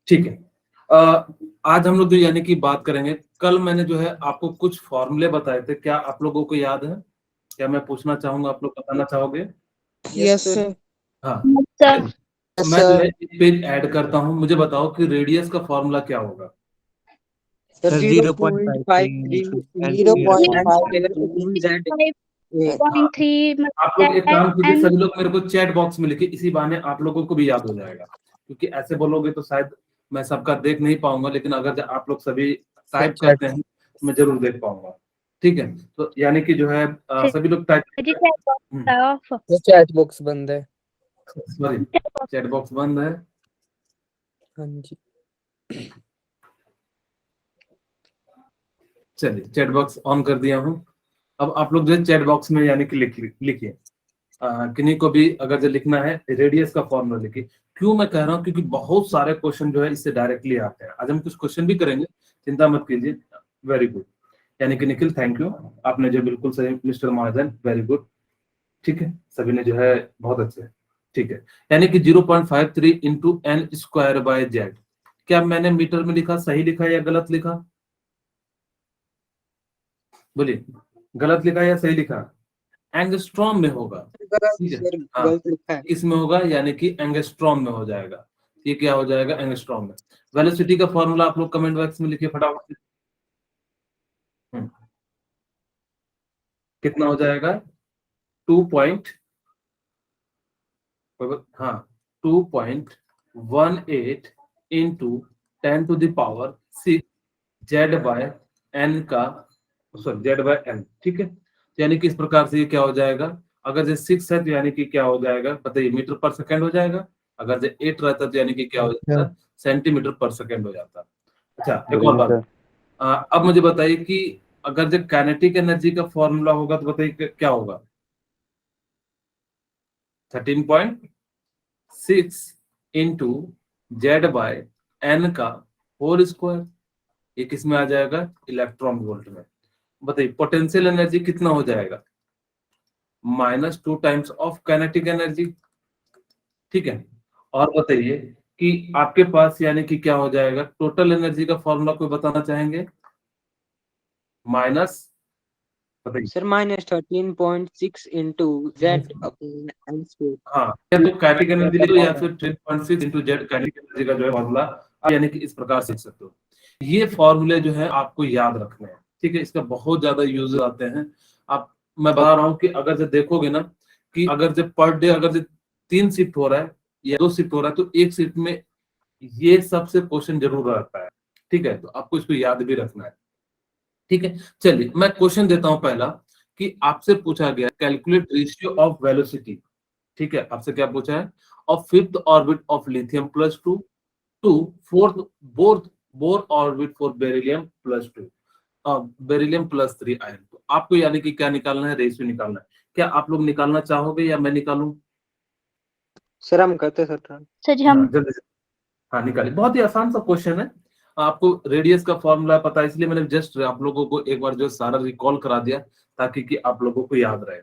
ठीक है। आज हम लोग जो यानी कि बात करेंगे, कल मैंने जो है आपको कुछ फॉर्मूले बताए थे, क्या आप लोगों को याद है? क्या मैं पूछना चाहूंगा, आप लोग बताना चाहोगे? Yes sir. हाँ। सर तो मैं जो है एक पेज ऐड करता हूँ, मुझे बताओ कि रेडियस का फॉर्मूला क्या होगा? सर 0.53 0.53 आप लोग एक काम कीजिए, सभी लोग मेरे को चैट बॉक्स में लिखिए, इसी बहाने आप लोगों को भी याद हो जाएगा, क्योंकि ऐसे बोलोगे तो शायद मैं सबका देख नहीं पाऊंगा, लेकिन अगर आप लोग सभी टाइप करते हैं तो मैं जरूर देख पाऊंगा। ठीक है, तो यानी कि जो है सभी लोग टाइप। चैट बॉक्स बंद है। सॉरी, चैट बॉक्स बंद है। हाँ जी, चलिए चैट बॉक्स ऑन कर दिया हूँ। अब आप लोग जो है चैट बॉक्स में यानी कि लिखिए, किन्हीं को भी अगर जो लिखना है रेडियस का फॉर्मूला लिखिए। क्यों मैं कह रहा हूँ, क्योंकि बहुत सारे क्वेश्चन जो है इससे डायरेक्टली आते हैं। आज हम कुछ क्वेश्चन भी करेंगे, चिंता मत कीजिए। वेरी गुड, यानी कि निखिल थैंक यू, आपने जो बिल्कुल सही, मिस्टर महाजन वेरी गुड। ठीक है, सभी ने जो है बहुत अच्छे। ठीक है, यानी कि 0.53 into N square by Z. क्या मैंने मीटर में लिखा सही लिखा या गलत लिखा? बोलिए, गलत लिखा या सही लिखा? एंगस्ट्रॉम में होगा। ठीक है, हाँ, गलत लिखा है। किसमें होगा? यानी कि एंगस्ट्रॉम में हो जाएगा। ये क्या हो जाएगा? एंगस्ट्रॉम में। वेलोसिटी का फॉर्मूला आप लोग कमेंट बॉक्स में लिखिए फटाफट से। कितना हो जाएगा? 2 पॉइंट, हाँ, 2.18 इंटू 10⁻⁶ जेड बाय एन का, सॉरी जेड बाय एन। ठीक है, यानी कि इस प्रकार से ये क्या हो जाएगा? अगर जो 6 है तो यानी कि क्या हो जाएगा बताइए? मीटर पर सेकंड हो जाएगा। अगर जो 8 रहता तो यानी कि क्या हो जाता? सेंटीमीटर पर सेकंड हो जाता। अच्छा, एक और बात, अब मुझे बताइए कि अगर जो काइनेटिक एनर्जी का फॉर्मूला होगा तो बताइए क्या होगा? 13.6 इंटू जेड बाय एन का होल स्क्वायर। ये किस में आ जाएगा? इलेक्ट्रॉन वोल्ट में। बताइए पोटेंशियल एनर्जी कितना हो जाएगा? -2 टाइम्स ऑफ काइनेटिक एनर्जी। ठीक है, और बताइए कि आपके पास यानी कि क्या हो जाएगा? टोटल एनर्जी का फॉर्मूला कोई बताना चाहेंगे? माइनस, बताइए। Sir -13.6 into Z upon N square. हाँ, या तो काइनेटिक एनर्जी ले लो या फिर 10.6 इंटू जेड काइनेटिक एनर्जी का जो है फॉर्मूला, आप यानी कि इस प्रकार सीख सकते हो। ये फॉर्मूले जो है आपको याद रखने हैं। ठीक है, इसका बहुत ज्यादा यूज आते हैं। आप, मैं बता रहा हूँ कि अगर जो देखोगे ना कि अगर जो पर डे अगर जो 3 शिफ्ट हो रहा है या 2 शिफ्ट हो रहा है तो एक शिफ्ट में ये सबसे क्वेश्चन जरूर रहता है। ठीक है, तो आपको इसको याद भी रखना है। ठीक है, चलिए मैं क्वेश्चन देता हूं पहला, कि आपसे पूछा गया कैलकुलेट रेशियो ऑफ वेलोसिटी। ठीक है, आपसे क्या पूछा है? Of fifth orbit of lithium +2 to fourth Bohr orbit for beryllium +2, beryllium +3 ion. तो आपको यानी कि क्या निकालना है? रेशियो निकालना है। क्या आप लोग निकालना चाहोगे या मैं निकालूं? सर हम करते सर। सर जी हम हाँ जल्दी से, हाँ निकालिए। बहुत ही आसान सा क्वेश्चन है। आपको रेडियस का फॉर्मूला पता है, इसलिए मैंने जस्ट आप लोगों को एक बार जो सारा रिकॉल करा दिया, ताकि कि आप लोगों को याद रहे।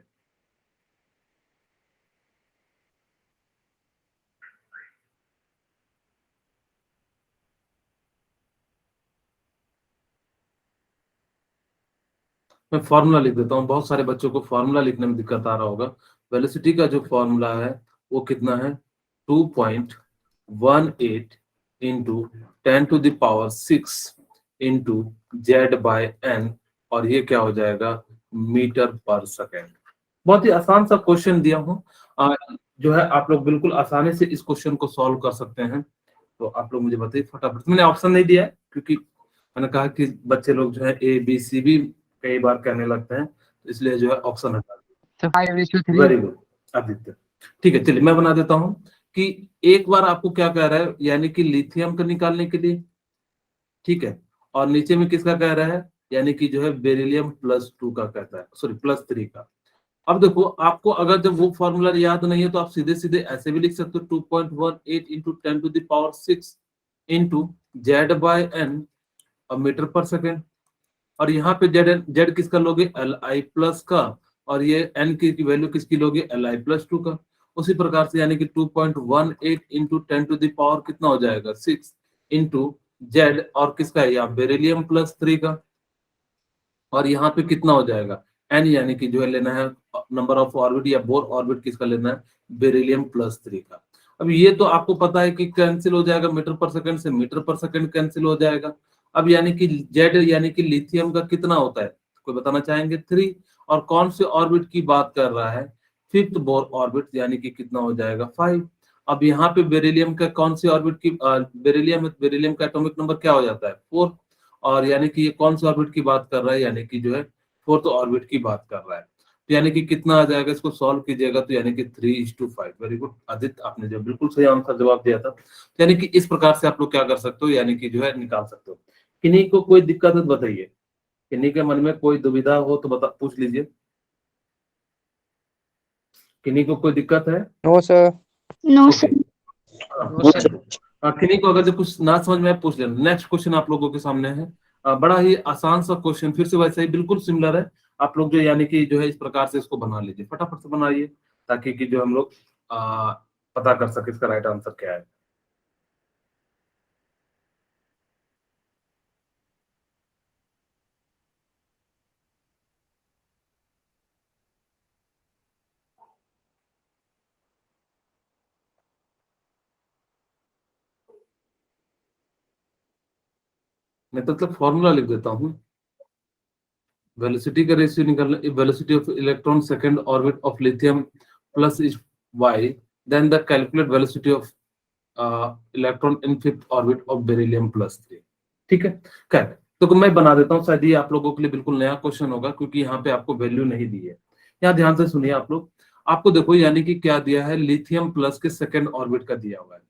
मैं फॉर्मूला लिख देता हूँ, बहुत सारे बच्चों को फॉर्मूला लिखने में दिक्कत आ रहा होगा। वेलोसिटी का जो फॉर्मूला है वो कितना है? 2.18 into 10⁶ into Z by N, और ये क्या हो जाएगा? मीटर पर सेकेंड। बहुत ही आसान सा क्वेश्चन दिया हूँ, जो है आप लोग बिल्कुल आसानी से इस क्वेश्चन को सॉल्व कर सकते हैं। तो आप लोग मुझे बताइए फटाफट। मैंने ऑप्शन नहीं दिया है क्योंकि मैंने कहा कि बच्चे लोग जो है ए बी सी भी कई बार कहने लगते हैं, तो इसलिए जो है ऑप्शन हटा दिया। Very good Aditya. ठीक है, चलिए मैं बना देता हूं कि एक बार आपको क्या कह रहा है, यानी कि लिथियम का निकालने के लिए। ठीक है, और नीचे में किसका कह रहा है? यानी कि जो है बेरिलियम +2 का कहता है, सॉरी +3 का। अब देखो, आपको अगर जब वो फॉर्मूला याद नहीं है तो आप सीधे सीधे ऐसे भी लिख सकते हो, 2.18 into 10⁶ into Z by N metre पर सेकेंड। और यहाँ पे जेड किसका लोगे? Li+ का, और ये एन की वैल्यू किसकी लोगे? Li+2 का। उसी प्रकार से यानी कि 2.18 इंटू 10⁻⁶ कितना हो जाएगा? 6 इंटू जेड, और किसका है यहाँ बेरिलियम प्लस 3 का, और यहाँ पे कितना हो जाएगा एन, यानी कि जो है लेना है नंबर ऑफ ऑर्बिट या बोर ऑर्बिट किसका लेना है बेरिलियम प्लस 3 का। अब ये तो आपको पता है कि कैंसिल हो जाएगा, मीटर पर सेकंड से मीटर पर सेकंड कैंसिल हो जाएगा। अब यानी कि जेड यानी कि लिथियम का कितना होता है, कोई बताना चाहेंगे 3, और कौन से ऑर्बिट की बात कर रहा है फिफ्थ बोर ऑर्बिट, यानी कि कितना हो जाएगा 5। अब यहाँ पे बेरिलियम का कौन सी ऑर्बिट की बेरिलियम का एटॉमिक नंबर क्या हो जाता है 4, और यानी कि ये कौन सा ऑर्बिट की बात कर रहा है, यानी कि जो है फोर्थ ऑर्बिट की बात कर रहा है। तो यानी कि कितना आ जाएगा, इसको सॉल्व कीजिएगा तो यानी कि 3:5। वेरी गुड आदित्य, आपने जो बिल्कुल सही आंसर जवाब दिया था। तो यानी कि इस प्रकार से आप लोग क्या कर सकते हो, यानी कि जो है निकाल सकते हो। किन्हीं को कोई दिक्कत है तो बताइए, किन्हीं के मन में कोई दुविधा हो तो बता पूछ लीजिए। किन्हीं को कोई दिक्कत है? No, sir. No okay, sir. No, sir. किन्हीं को अगर जो कुछ ना समझ में आए पूछ लेना। नेक्स्ट क्वेश्चन आप लोगों के सामने है, बड़ा ही आसान सा क्वेश्चन, फिर से वैसे ही बिल्कुल सिमिलर है। आप लोग जो यानी कि जो है इस प्रकार से इसको बना लीजिए, फटाफट से बनाइए, ताकि कि जो हम लोग पता कर सके इसका राइट आंसर क्या है। मैं तो मतलब फॉर्मूला लिख देता हूँ। वेलोसिटी का रेशियो निकालना, velocity of electron second orbit of lithium plus is y, then the calculate velocity of electron in fifth orbit of beryllium plus 3। ठीक है, करेक्ट। तो मैं बना देता हूँ, शायद ये आप लोगों के लिए बिल्कुल नया क्वेश्चन होगा, क्योंकि यहाँ पे आपको वैल्यू नहीं दी है। यहाँ ध्यान से सुनिए आप लोग, आपको देखो यानी कि क्या दिया है, लिथियम प्लस के सेकंड ऑर्बिट का दिया हुआ है।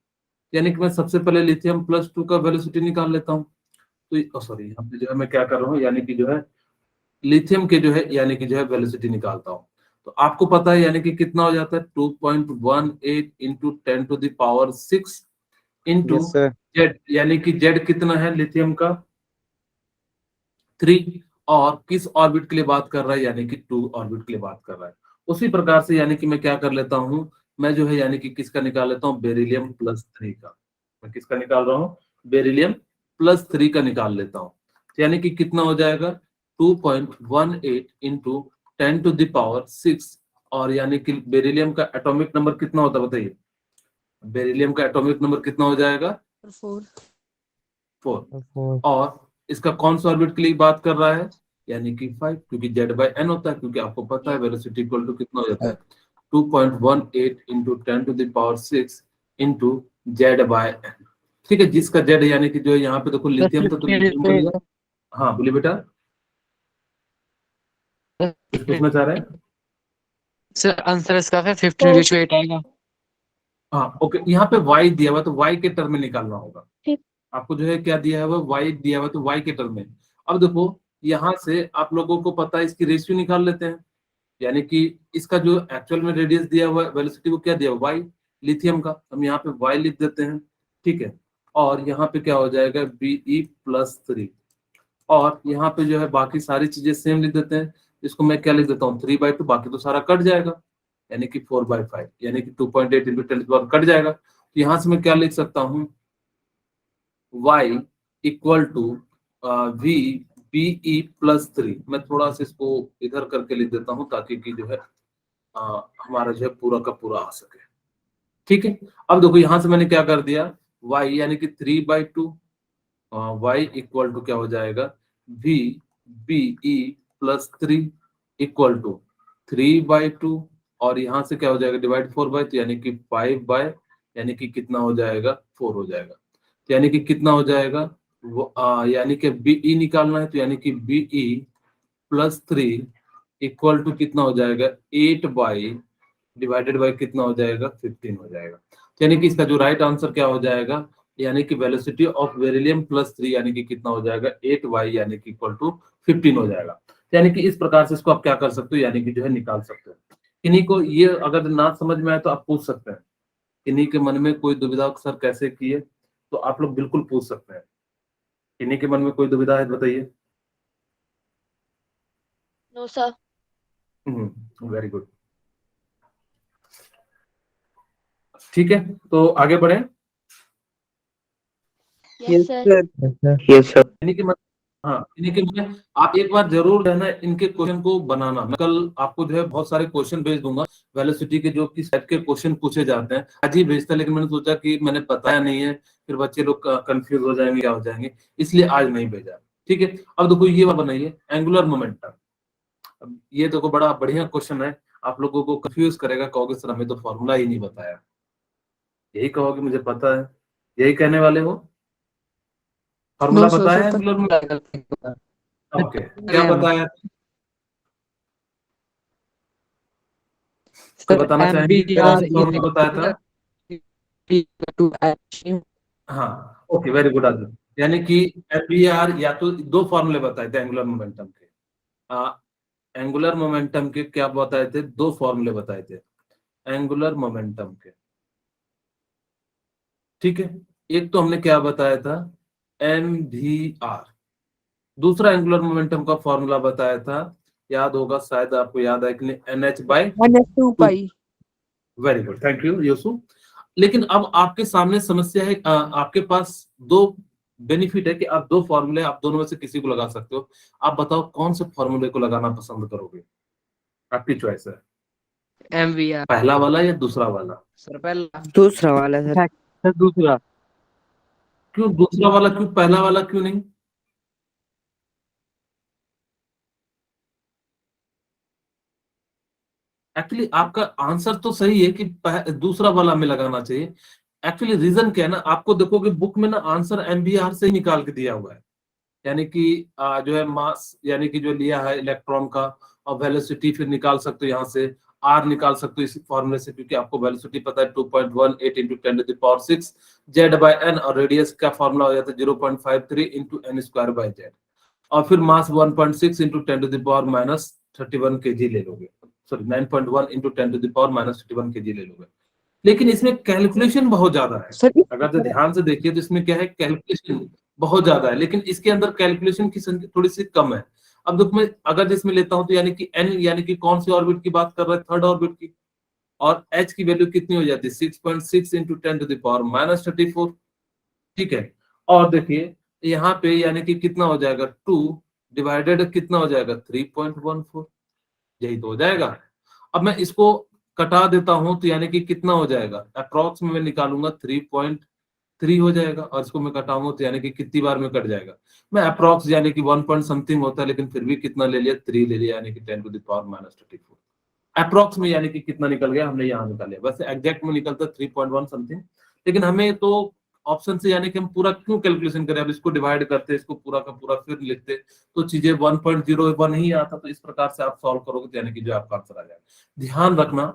यानी कि मैं सबसे पहले लिथियम प्लस 2 का वेलोसिटी निकाल लेता हूँ। तो सॉरी, यहाँ पे जो है मैं क्या कर रहा हूँ, यानी कि जो है लिथियम के जो है यानी कि जो है वेलोसिटी निकालता हूँ। तो आपको पता है यानी कि कितना हो जाता है 2.18 into 10⁶ into Yes, sir. Z, यानी कि जेड कितना है लिथियम का 3, और किस ऑर्बिट के लिए बात कर रहा है, यानी कि 2 ऑर्बिट के लिए बात कर रहा है। उसी प्रकार से यानी कि मैं क्या कर लेता हूँ, मैं जो है यानी कि किसका निकाल लेता हूँ बेरिलियम प्लस 3 का। मैं किसका निकाल रहा हूँ, बेरिलियम प्लस 3 का निकाल लेता हूँ। तो यानी कि कितना हो जाएगा 2.18 इंटू 10⁶, और यानी कि बेरिलियम का एटॉमिक नंबर कितना होता है बताइए, बेरिलियम का एटॉमिक नंबर कितना हो जाएगा 4। Four. और इसका कौन सा ऑर्बिट के लिए बात कर रहा है, यानी कि 5, क्योंकि जेड बाई एन होता है, क्योंकि आपको पता है वेलोसिटी इक्वल टू कितना हो जाता है 2.18 into 10⁶ into Z by N. ठीक है, जिसका जेड यानी कि जो यहाँ पे देखो लिथियम था तो लिथियम को लिया। हाँ बोलिए बेटा, कुछ पूछना चाह रहे हैं? सर आंसर इसका फिर 15/8 आएगा। हाँ ओके, यहाँ पे y दिया हुआ तो y के टर्म में निकालना होगा। ठीक। आपको जो है क्या दिया हुआ y दिया हुआ तो y के टर्म में। अब देखो यहाँ से आप लोगों को पता है इसकी रेशियो निकाल लेते हैं, यानी कि इसका जो एक्चुअल में रेडियस दिया हुआ है वेलोसिटी वो क्या दिया हुआ y लिथियम का, हम यहाँ पे y लिख देते हैं। ठीक है, और यहाँ पे क्या हो जाएगा Be प्लस 3, और यहाँ पे जो है बाकी सारी चीजें सेम लिख देते हैं। इसको मैं क्या लिख देता हूँ 3/2, बाकी तो सारा कट जाएगा, यानी कि 4/5, यानी कि 2.8 इंटू 10 कट जाएगा। तो यहाँ से मैं क्या लिख सकता हूँ y equal to v Be plus 3। मैं थोड़ा सा इसको इधर करके लिख देता हूँ ताकि कि जो है हमारा जो है पूरा का पूरा आ सके। ठीक है, अब देखो यहाँ से मैंने क्या कर दिया y यानी कि 3/2, y इक्वल टू क्या हो जाएगा v Be plus 3 equal to 3/2, और यहाँ से क्या हो जाएगा डिवाइड 4/, यानी कि 5/, यानी कि कितना हो जाएगा 4 हो जाएगा। तो यानी कि कितना हो जाएगा वो यानी कि Be निकालना है, तो यानी कि Be प्लस 3 इक्वल टू कितना हो जाएगा 8 डिवाइडेड बाय कितना हो जाएगा 15 हो जाएगा। तो यानी कि इसका जो राइट आंसर क्या हो जाएगा, यानी कि वेलोसिटी ऑफ बेरिलियम प्लस 3 यानी कि कितना हो जाएगा 8y यानी कि इक्वल टू 15 हो जाएगा। तो यानी कि इस प्रकार से इसको आप क्या कर सकते हो, यानी कि जो है निकाल सकते हो। किन्हीं को ये अगर ना समझ में आए तो आप पूछ सकते हैं, किन्हीं के मन में कोई दुविधा सर कैसे किए तो आप लोग बिल्कुल पूछ सकते हैं। किन्हीं के मन में कोई दुविधा है बताइए। No sir. वेरी गुड, ठीक है तो आगे बढ़े। Yes, sir. Yes, sir. Yes, sir. यानी कि हाँ, यानी कि मैं आप एक बार जरूर रहना इनके क्वेश्चन को बनाना। मैं कल आपको जो है बहुत सारे क्वेश्चन भेज दूंगा वेलोसिटी के, जो किस टाइप के क्वेश्चन पूछे जाते हैं। आज ही भेजता, लेकिन मैंने सोचा कि मैंने बताया नहीं है, फिर बच्चे लोग कंफ्यूज हो जाएंगे, क्या हो जाएंगे, इसलिए आज नहीं भेजा। ठीक है, अब देखो ये बात बनाइए, एंगुलर मोमेंटम। अब ये देखो बड़ा बढ़िया क्वेश्चन है, आप लोगों को कंफ्यूज करेगा, कहोगे सर हमें तो फॉर्मूला ही नहीं बताया। यही कहोगे मुझे पता है, यही कहने वाले हो। Formula No, sir. बताया So, है तक एंगुलर में? लगा ओके, क्या M. बताया? कोई Sir, बताना चाहेंगे कौन MVR सा is फॉर्मूला बताया था? equal to H. हाँ, ओके, वेरी गुड आदमी। यानी कि एमवीआर, या तो दो फॉर्मूले बताए थे एंगुलर मोमेंटम के। एंगुलर मोमेंटम के क्या बताए थे? दो फॉर्मूले बताए थे एंगुलर मोमेंटम के। ठीक है, एक तो हमने क्या बताया था, एम वी आर। दूसरा एंगुलर मोमेंटम का फॉर्मूला बताया था, याद होगा शायद, आपको याद है कि नहीं, N H by 1/2 two. pi. Very good, thank you Yusuf. लेकिन अब आपके सामने समस्या है, आपके पास दो बेनिफिट है कि आप दो फॉर्मूले, आप दोनों में से किसी को लगा सकते हो। आप बताओ कौन से फॉर्मूले को लगाना पसंद करोगे, आपकी चॉइस है, MVR. पहला वाला या दूसरा वाला। सर पहला, दूसरा वाला सर। सर दूसरा। क्यों दूसरा वाला, क्यों पहला वाला क्यों नहीं? एक्चुअली आपका आंसर तो सही है कि दूसरा वाला हमें लगाना चाहिए। एक्चुअली रीजन क्या है ना, आपको देखोगे बुक में ना आंसर एमबीआर से ही निकाल के दिया हुआ है। यानी कि जो है मास, यानी कि जो लिया है इलेक्ट्रॉन का, और वेलोसिटी फिर निकाल सकते हो यहाँ से, आर निकाल सकते हो इस फॉर्मूले से, क्योंकि आपको वेलोसिटी पता है 2.18 इंटू 10⁻⁶ जेड बाय एन, और रेडियस का फॉर्मूला हो जाता है 0.53 into N square by Z, और फिर मास 1.6 इंटू 10⁻31 केजी ले लोगे, सॉरी 9.1 इंटू 10⁻31 केजी ले लोगे। लेकिन इसमें कैलकुलेशन बहुत ज्यादा है। सर अगर जो ध्यान से देखिए तो इसमें क्या है, कैलकुलेशन बहुत ज्यादा है, लेकिन इसके अंदर कैलकुलेशन की संख्या थोड़ी सी कम है। अब देखो मैं अगर जिसमें लेता हूं तो यानी कि एन, यानी कि कौन सी ऑर्बिट की बात कर रहा है, थर्ड ऑर्बिट की, और एच की वैल्यू कितनी हो जाती है, 6.6 इंटू 10⁻34। ठीक है, और देखिए यहाँ पे यानी कि कितना हो जाएगा, 2 डिवाइडेड कितना हो जाएगा, 3.14, यही तो हो जाएगा। अब मैं इसको कटा देता हूं तो यानी कि कितना हो जाएगा, अप्रोक्स में मैं निकालूंगा 3.3 हो जाएगा, और इसको मैं कटाऊंगा तो यानी कि कितनी बार में कट जाएगा। मैं अप्रोक्स यानी कि 1 पॉइंट समथिंग होता है, लेकिन फिर भी कितना ले लिया, 3 ले लिया, यानी कि 10⁻34। अप्रोक्स में यानी कि कितना निकल गया, हमने यहाँ निकाल लिया। वैसे एग्जैक्ट में निकलता 3.1 समथिंग, लेकिन हमें तो ऑप्शन से, यानी कि हम पूरा क्यों कैलकुलेशन करें, अब इसको डिवाइड करते, इसको पूरा का पूरा फिर लिखते, तो चीजें 1.01 ही आता। तो इस प्रकार से आप सॉल्व करोगे तो यानी कि जो आपका आंसर आ जाएगा। ध्यान रखना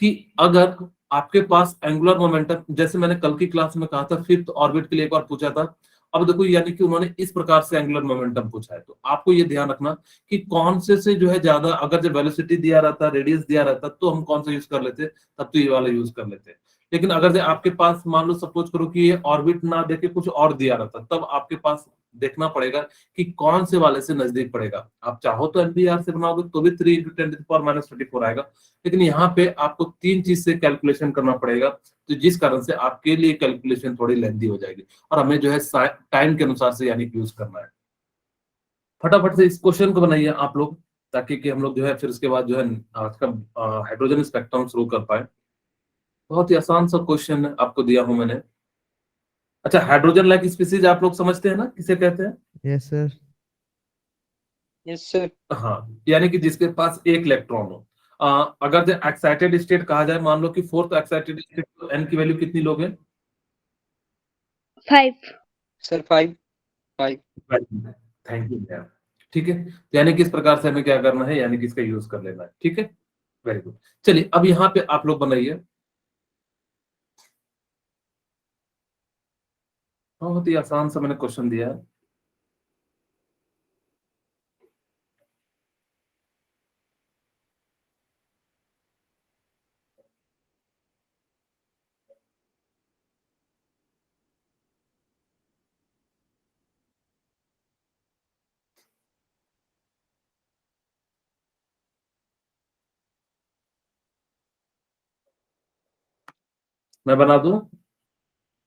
कि अगर आपके पास एंगुलर मोमेंटम, जैसे मैंने कल की क्लास में कहा था, फिफ्थ ऑर्बिट के लिए एक बार पूछा था। अब देखो यानी कि उन्होंने इस प्रकार से एंगुलर मोमेंटम पूछा है, तो आपको ये ध्यान रखना कि कौन से जो है ज्यादा, अगर जब वेलोसिटी दिया रहता, रेडियस दिया रहता, तो हम कौन सा यूज कर लेते, तब तो ये वाला यूज कर लेते। लेकिन अगर जो आपके पास मान लो सपोज करो कि ये ऑर्बिट ना देके कुछ और दिया रहता, तब आपके पास देखना पड़ेगा कि कौन से वाले से नजदीक पड़ेगा। आप चाहो तो एनबीआर से बनाओगे तो भी 3 इंटू 10⁻34 आएगा, लेकिन यहाँ पे आपको तीन चीज से कैलकुलेशन करना पड़ेगा, तो जिस कारण से आपके लिए कैलकुलेशन थोड़ी लेंदी हो जाएगी, और हमें जो है टाइम के अनुसार से यानी यूज करना है। फटाफट से इस क्वेश्चन को बनाइए आप लोग, ताकि कि हम लोग जो है फिर उसके बाद जो है आज का हाइड्रोजन स्पेक्ट्रम शुरू कर पाए। बहुत ही आसान सा क्वेश्चन आपको दिया हूं मैंने। अच्छा, हाइड्रोजन लाइक स्पीसीज आप लोग समझते हैं ना, किसे कहते हैं? Yes, sir. Yes, sir. हाँ, यानी कि जिसके पास एक इलेक्ट्रॉन हो। अगर जो एक्साइटेड स्टेट कहा जाए, मान लो कि फोर्थ एक्साइटेड स्टेट, तो एन की वैल्यू कितनी लोगे? 5. Sir 5. 5. थैंक यू भैया। ठीक है, यानी कि इस प्रकार से हमें क्या करना है, यानी कि इसका यूज कर लेना है। ठीक है, वेरी गुड। चलिए अब यहाँ पे आप लोग बनाइए, बहुत ही आसान सा मैंने क्वेश्चन दिया है। मैं बना दूं?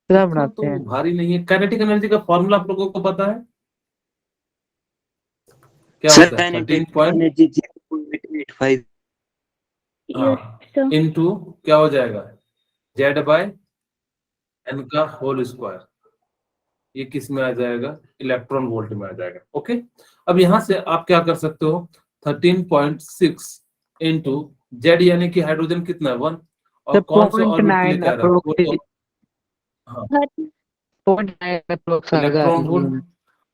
क्या इतना बनाते तो हैं? भारी नहीं है। काइनेटिक एनर्जी का फॉर्मूला आप लोगों को पता है क्या सर होता है? Kinetic 13 point, energy 0.85। हाँ, इनटू क्या हो जाएगा, जेड बाय एन का होल स्क्वायर। ये किस में आ जाएगा, इलेक्ट्रॉन वोल्ट में आ जाएगा। ओके, अब यहां से आप क्या कर सकते हो, 13.6 इंटू जेड, यानी कि हाइड्रोजन कितना है 1, और सर कौन से ऑर्बिट के लिए 0.9 कह रहा है वो तो, अप्रोक्स, हाँ, 0.9 अप्रोक्स आएगा इलेक्ट्रॉन ये। वोल्ट।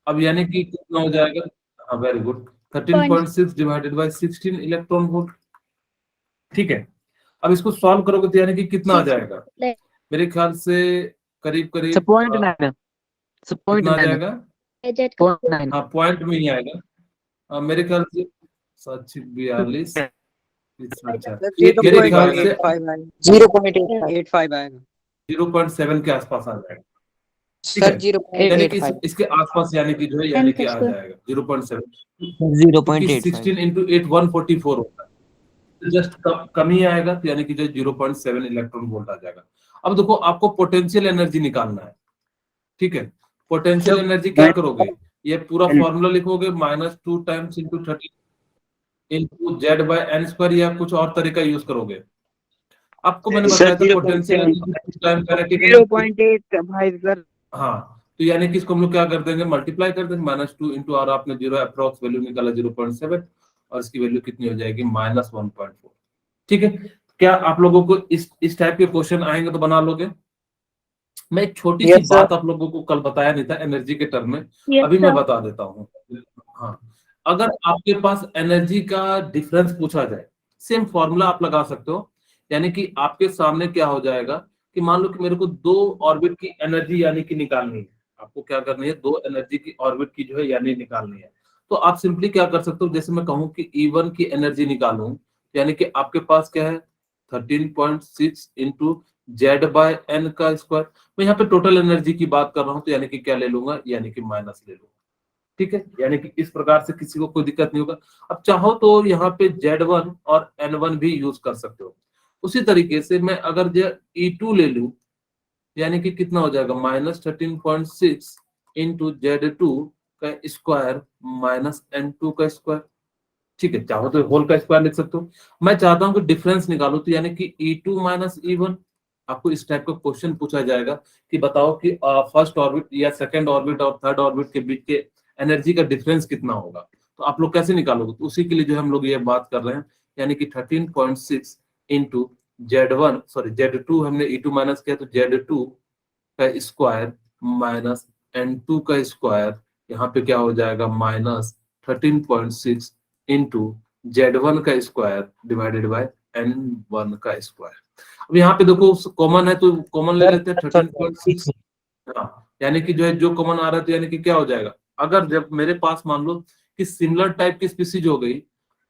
अब यानी कि कितना हो जाएगा, हाँ very good, 13.6 divided by 16 electron volt. ठीक है, अब इसको सॉल्व करोगे तो यानी कि कितना आ जाएगा, मेरे ख्याल से करीब सर करीब 0.9, सर कितना आ 0.9, जाएगा, 0.9। हाँ पॉइंट में ही आएगा। मेरे ख्याल से 742, अच्छा, सर ये मेरे ख्याल से 0.85 आएगा, 0.85 आएगा। 0.7 के आसपास आ जाएगा। ठीक सर है, यानी कि 0.85। इसके आसपास यानी कि जो है यानी कि आ जाएगा 0.7, क्योंकि 0.85। 16 इंटू 8 144 होता है, तो जस्ट कम ही आएगा, तो यानी कि जो 0.7 इलेक्ट्रॉन वोल्ट आ जाएगा। अब देखो आपको पोटेंशियल एनर्जी निकालना है। ठीक है, पोटेंशियल एनर्जी क्या करोगे, ये पूरा फॉर्मूला लिखोगे, -2 टाइम्स इंटू 13 इंटू जेड बाय एन स्क्वायर, या कुछ और तरीका यूज करोगे। आपको मैंने सर बताया था potential 0.7। Energy time kinetic energy. 0.8 sir. हाँ, तो यानी कि इसको हम लोग क्या कर देंगे, मल्टीप्लाई कर देंगे, -2 इंटू, और आपने जीरो अप्रॉक्स वैल्यू निकाला 0.7, और इसकी वैल्यू कितनी हो जाएगी, -1.4। ठीक है, क्या आप लोगों को इस टाइप के क्वेश्चन आएंगे तो बना लोगे। मैं एक छोटी सी यस सर। बात आप लोगों को कल बताया नहीं था एनर्जी के टर्म में, अभी मैं बता देता हूँ। हाँ, अगर आपके पास एनर्जी का डिफरेंस पूछा जाए, सेम फॉर्मूला आप लगा सकते हो, यानी कि आपके सामने क्या हो जाएगा कि मान लो कि मेरे को दो ऑर्बिट की एनर्जी यानी कि निकालनी है। आपको क्या करनी है, दो एनर्जी की ऑर्बिट की जो है यानी निकालनी है। तो आप सिंपली क्या कर सकते हो, जैसे मैं कहूं कि E1 की एनर्जी निकालूं, यानी कि आपके पास क्या है, 13.6 इंटू जेड बाय एन का स्क्वायर। मैं यहाँ पे टोटल एनर्जी की बात कर रहा हूँ, तो यानी कि क्या ले लूंगा, यानी कि माइनस ले लूंगा। ठीक है, यानी कि इस प्रकार से किसी को कोई दिक्कत नहीं होगा। अब चाहो तो यहाँ पे Z1 और N1 भी यूज कर सकते हो। उसी तरीके से मैं अगर E2 ले लूं, यानी कि कितना हो जाएगा, -13.6 इंटू Z2 का स्क्वायर माइनस N2 का स्क्वायर। ठीक है, चाहो तो होल का स्क्वायर लिख सकते हो। मैं चाहता हूं कि डिफरेंस निकालो, तो यानी कि E2 माइनस E1। आपको इस टाइप का क्वेश्चन पूछा जाएगा कि बताओ कि फर्स्ट ऑर्बिट या सेकंड ऑर्बिट और थर्ड ऑर्बिट के बीच के एनर्जी का डिफरेंस कितना होगा, तो आप लोग कैसे निकालोगे। तो उसी के लिए जो हम लोग ये बात कर रहे हैं, यानी कि 13.6 इंटू Z1, सॉरी Z2, हमने E2 माइनस किया तो Z2 का स्क्वायर माइनस N2 का स्क्वायर, यहाँ पे क्या हो जाएगा, -13.6 इंटू Z1 का स्क्वायर डिवाइडेड बाय N1 का स्क्वायर। अब यहाँ पे देखो कॉमन है तो कॉमन ले लेते हैं 13.6। हाँ, यानी कि जो है जो कॉमन आ रहा है, तो यानी कि क्या हो जाएगा, अगर जब मेरे पास मान लो कि सिमिलर टाइप की स्पीसीज हो गई,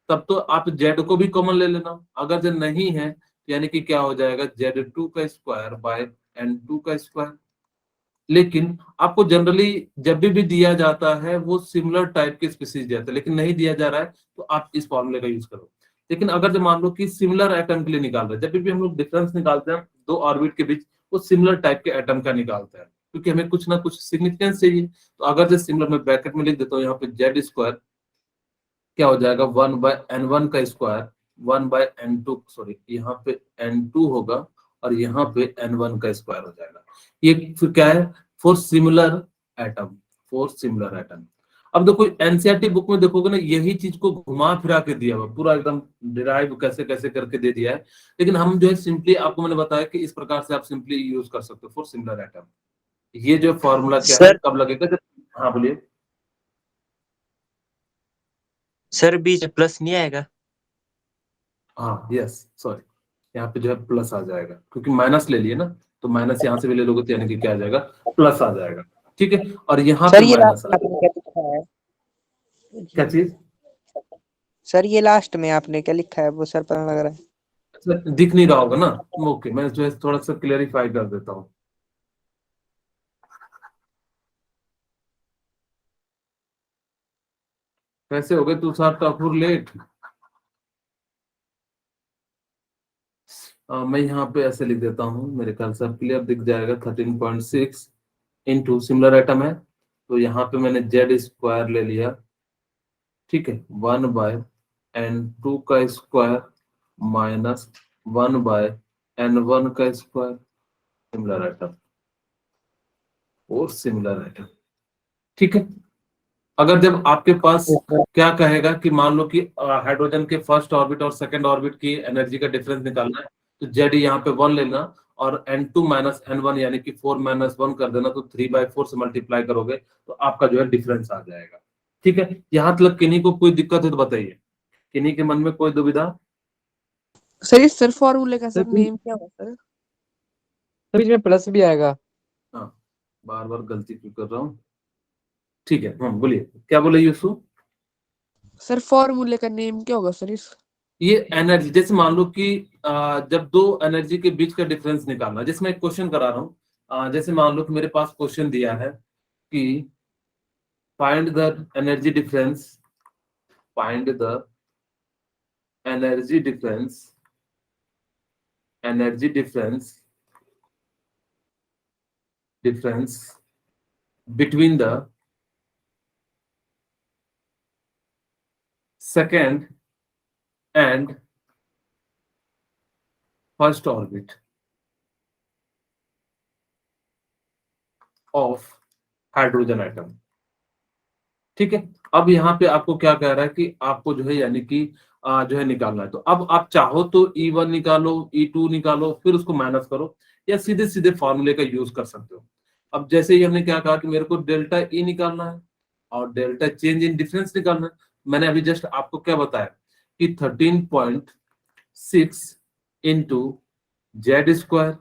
तब तो आप जेड को भी कॉमन ले लेना। अगर जो नहीं है, तो यानी कि क्या हो जाएगा, Z2 का स्क्वायर बाय N2 का स्क्वायर। लेकिन आपको जनरली जब भी दिया जाता है वो सिमिलर टाइप के स्पीसीज जाते हैं, लेकिन नहीं दिया जा रहा है तो आप इस फॉर्मूले का यूज करो। लेकिन अगर जो मान लो कि सिमिलर एटम के लिए निकाल रहे हैं, जब भी हम लोग डिफरेंस निकालते हैं दो ऑर्बिट के बीच, वो सिमिलर टाइप के एटम का निकालते हैं, क्योंकि हमें कुछ ना कुछ सिग्निफिकेंस चाहिए। तो अगर जो सिमिलर, मैं ब्रैकेट में लिख देता हूँ यहाँ पे, जेड स्क्वायर क्या हो जाएगा, 1/N1 का स्क्वायर, 1/N2, सॉरी यहाँ पे N2 होगा, और यहाँ पे N1 का स्क्वायर हो जाएगा। ये फिर क्या है, for similar atom, for similar atom. अब देखो एनसीईआरटी बुक में देखोगे ना, यही चीज को घुमा फिरा के दिया हुआ, पूरा एकदम डिराइव कैसे कैसे करके दे दिया है। लेकिन हम जो है सिंपली आपको मैंने बताया कि इस प्रकार से आप सिंपली यूज कर सकते हो फॉर सिमिलर एटम। ये जो फॉर्मूला क्या है, सर कब लगेगा जब, हाँ बोलिए। सर बीच प्लस नहीं आएगा। हाँ यस, सॉरी, यहाँ पे जो है प्लस आ जाएगा, क्योंकि माइनस ले लिए ना, तो माइनस यहाँ से भी ले लोगे तो यानी कि क्या आ जाएगा, प्लस आ जाएगा। ठीक है, और यहाँ सर पे ये माइनस लास्ट आ में जाएगा। आपने क्या लिखा है? क्या चीज, सर ये लास्ट में आपने क्या लिखा है वो सर पता लग रहा है। अच्छा, दिख नहीं रहा होगा ना, ओके, मैं जो है थोड़ा सा क्लियरिफाई कर देता हूँ। कैसे हो गए तुषार ठाकुर लेट। मैं यहाँ पे ऐसे लिख देता हूँ, मेरे ख्याल से क्लियर दिख जाएगा। 13.6 इंटू सिमिलर आइटम है, तो यहाँ पे मैंने जेड स्क्वायर ले लिया, ठीक है, 1/n2 का स्क्वायर माइनस 1/n1 का स्क्वायर, सिमिलर आइटम और सिमिलर आइटम, ठीक है। अगर जब आपके पास क्या कहेगा कि मान लो कि हाइड्रोजन के फर्स्ट ऑर्बिट और सेकंड ऑर्बिट की एनर्जी का डिफरेंस निकालना है, तो जेड यहाँ पे 1 लेना और n2 माइनस n1 यानी कि 4 माइनस 1 कर देना, तो 3/4 से मल्टीप्लाई करोगे तो आपका जो है डिफरेंस आ जाएगा, ठीक है। यहाँ तक किन्हीं को कोई दिक्कत है तो बताइए, किन्हीं के मन में कोई दुविधा? सर इस सर फॉर्मूले का सर सर नेम क्या होगा सर? बीच में प्लस भी आएगा। हाँ, बार बार गलती क्यों कर रहा हूँ, ठीक है। हाँ बोलिए, क्या बोले यूसुफ? सर फॉर्मूले का नेम क्या होगा सर इस? ये एनर्जी, जैसे मान लो कि जब दो एनर्जी के बीच का डिफरेंस निकालना, जैसे मैं एक क्वेश्चन करा रहा हूँ, जैसे मान लो कि मेरे पास क्वेश्चन दिया है कि find the energy difference, find the energy difference, energy difference, difference between the second and first orbit of hydrogen atom, ठीक है। अब यहाँ पे आपको क्या कह रहा है कि आपको जो है यानी कि जो है निकालना है, तो अब आप चाहो तो E1 निकालो, E2 निकालो, फिर उसको माइनस करो, या सीधे सीधे फॉर्मूले का यूज कर सकते हो। अब जैसे ही हमने क्या कहा कि मेरे को डेल्टा E निकालना है और डेल्टा चेंज इन डिफरेंस निकालना है, मैंने अभी जस्ट आपको क्या बताया कि 13.6 इंटू जेड स्क्वायर,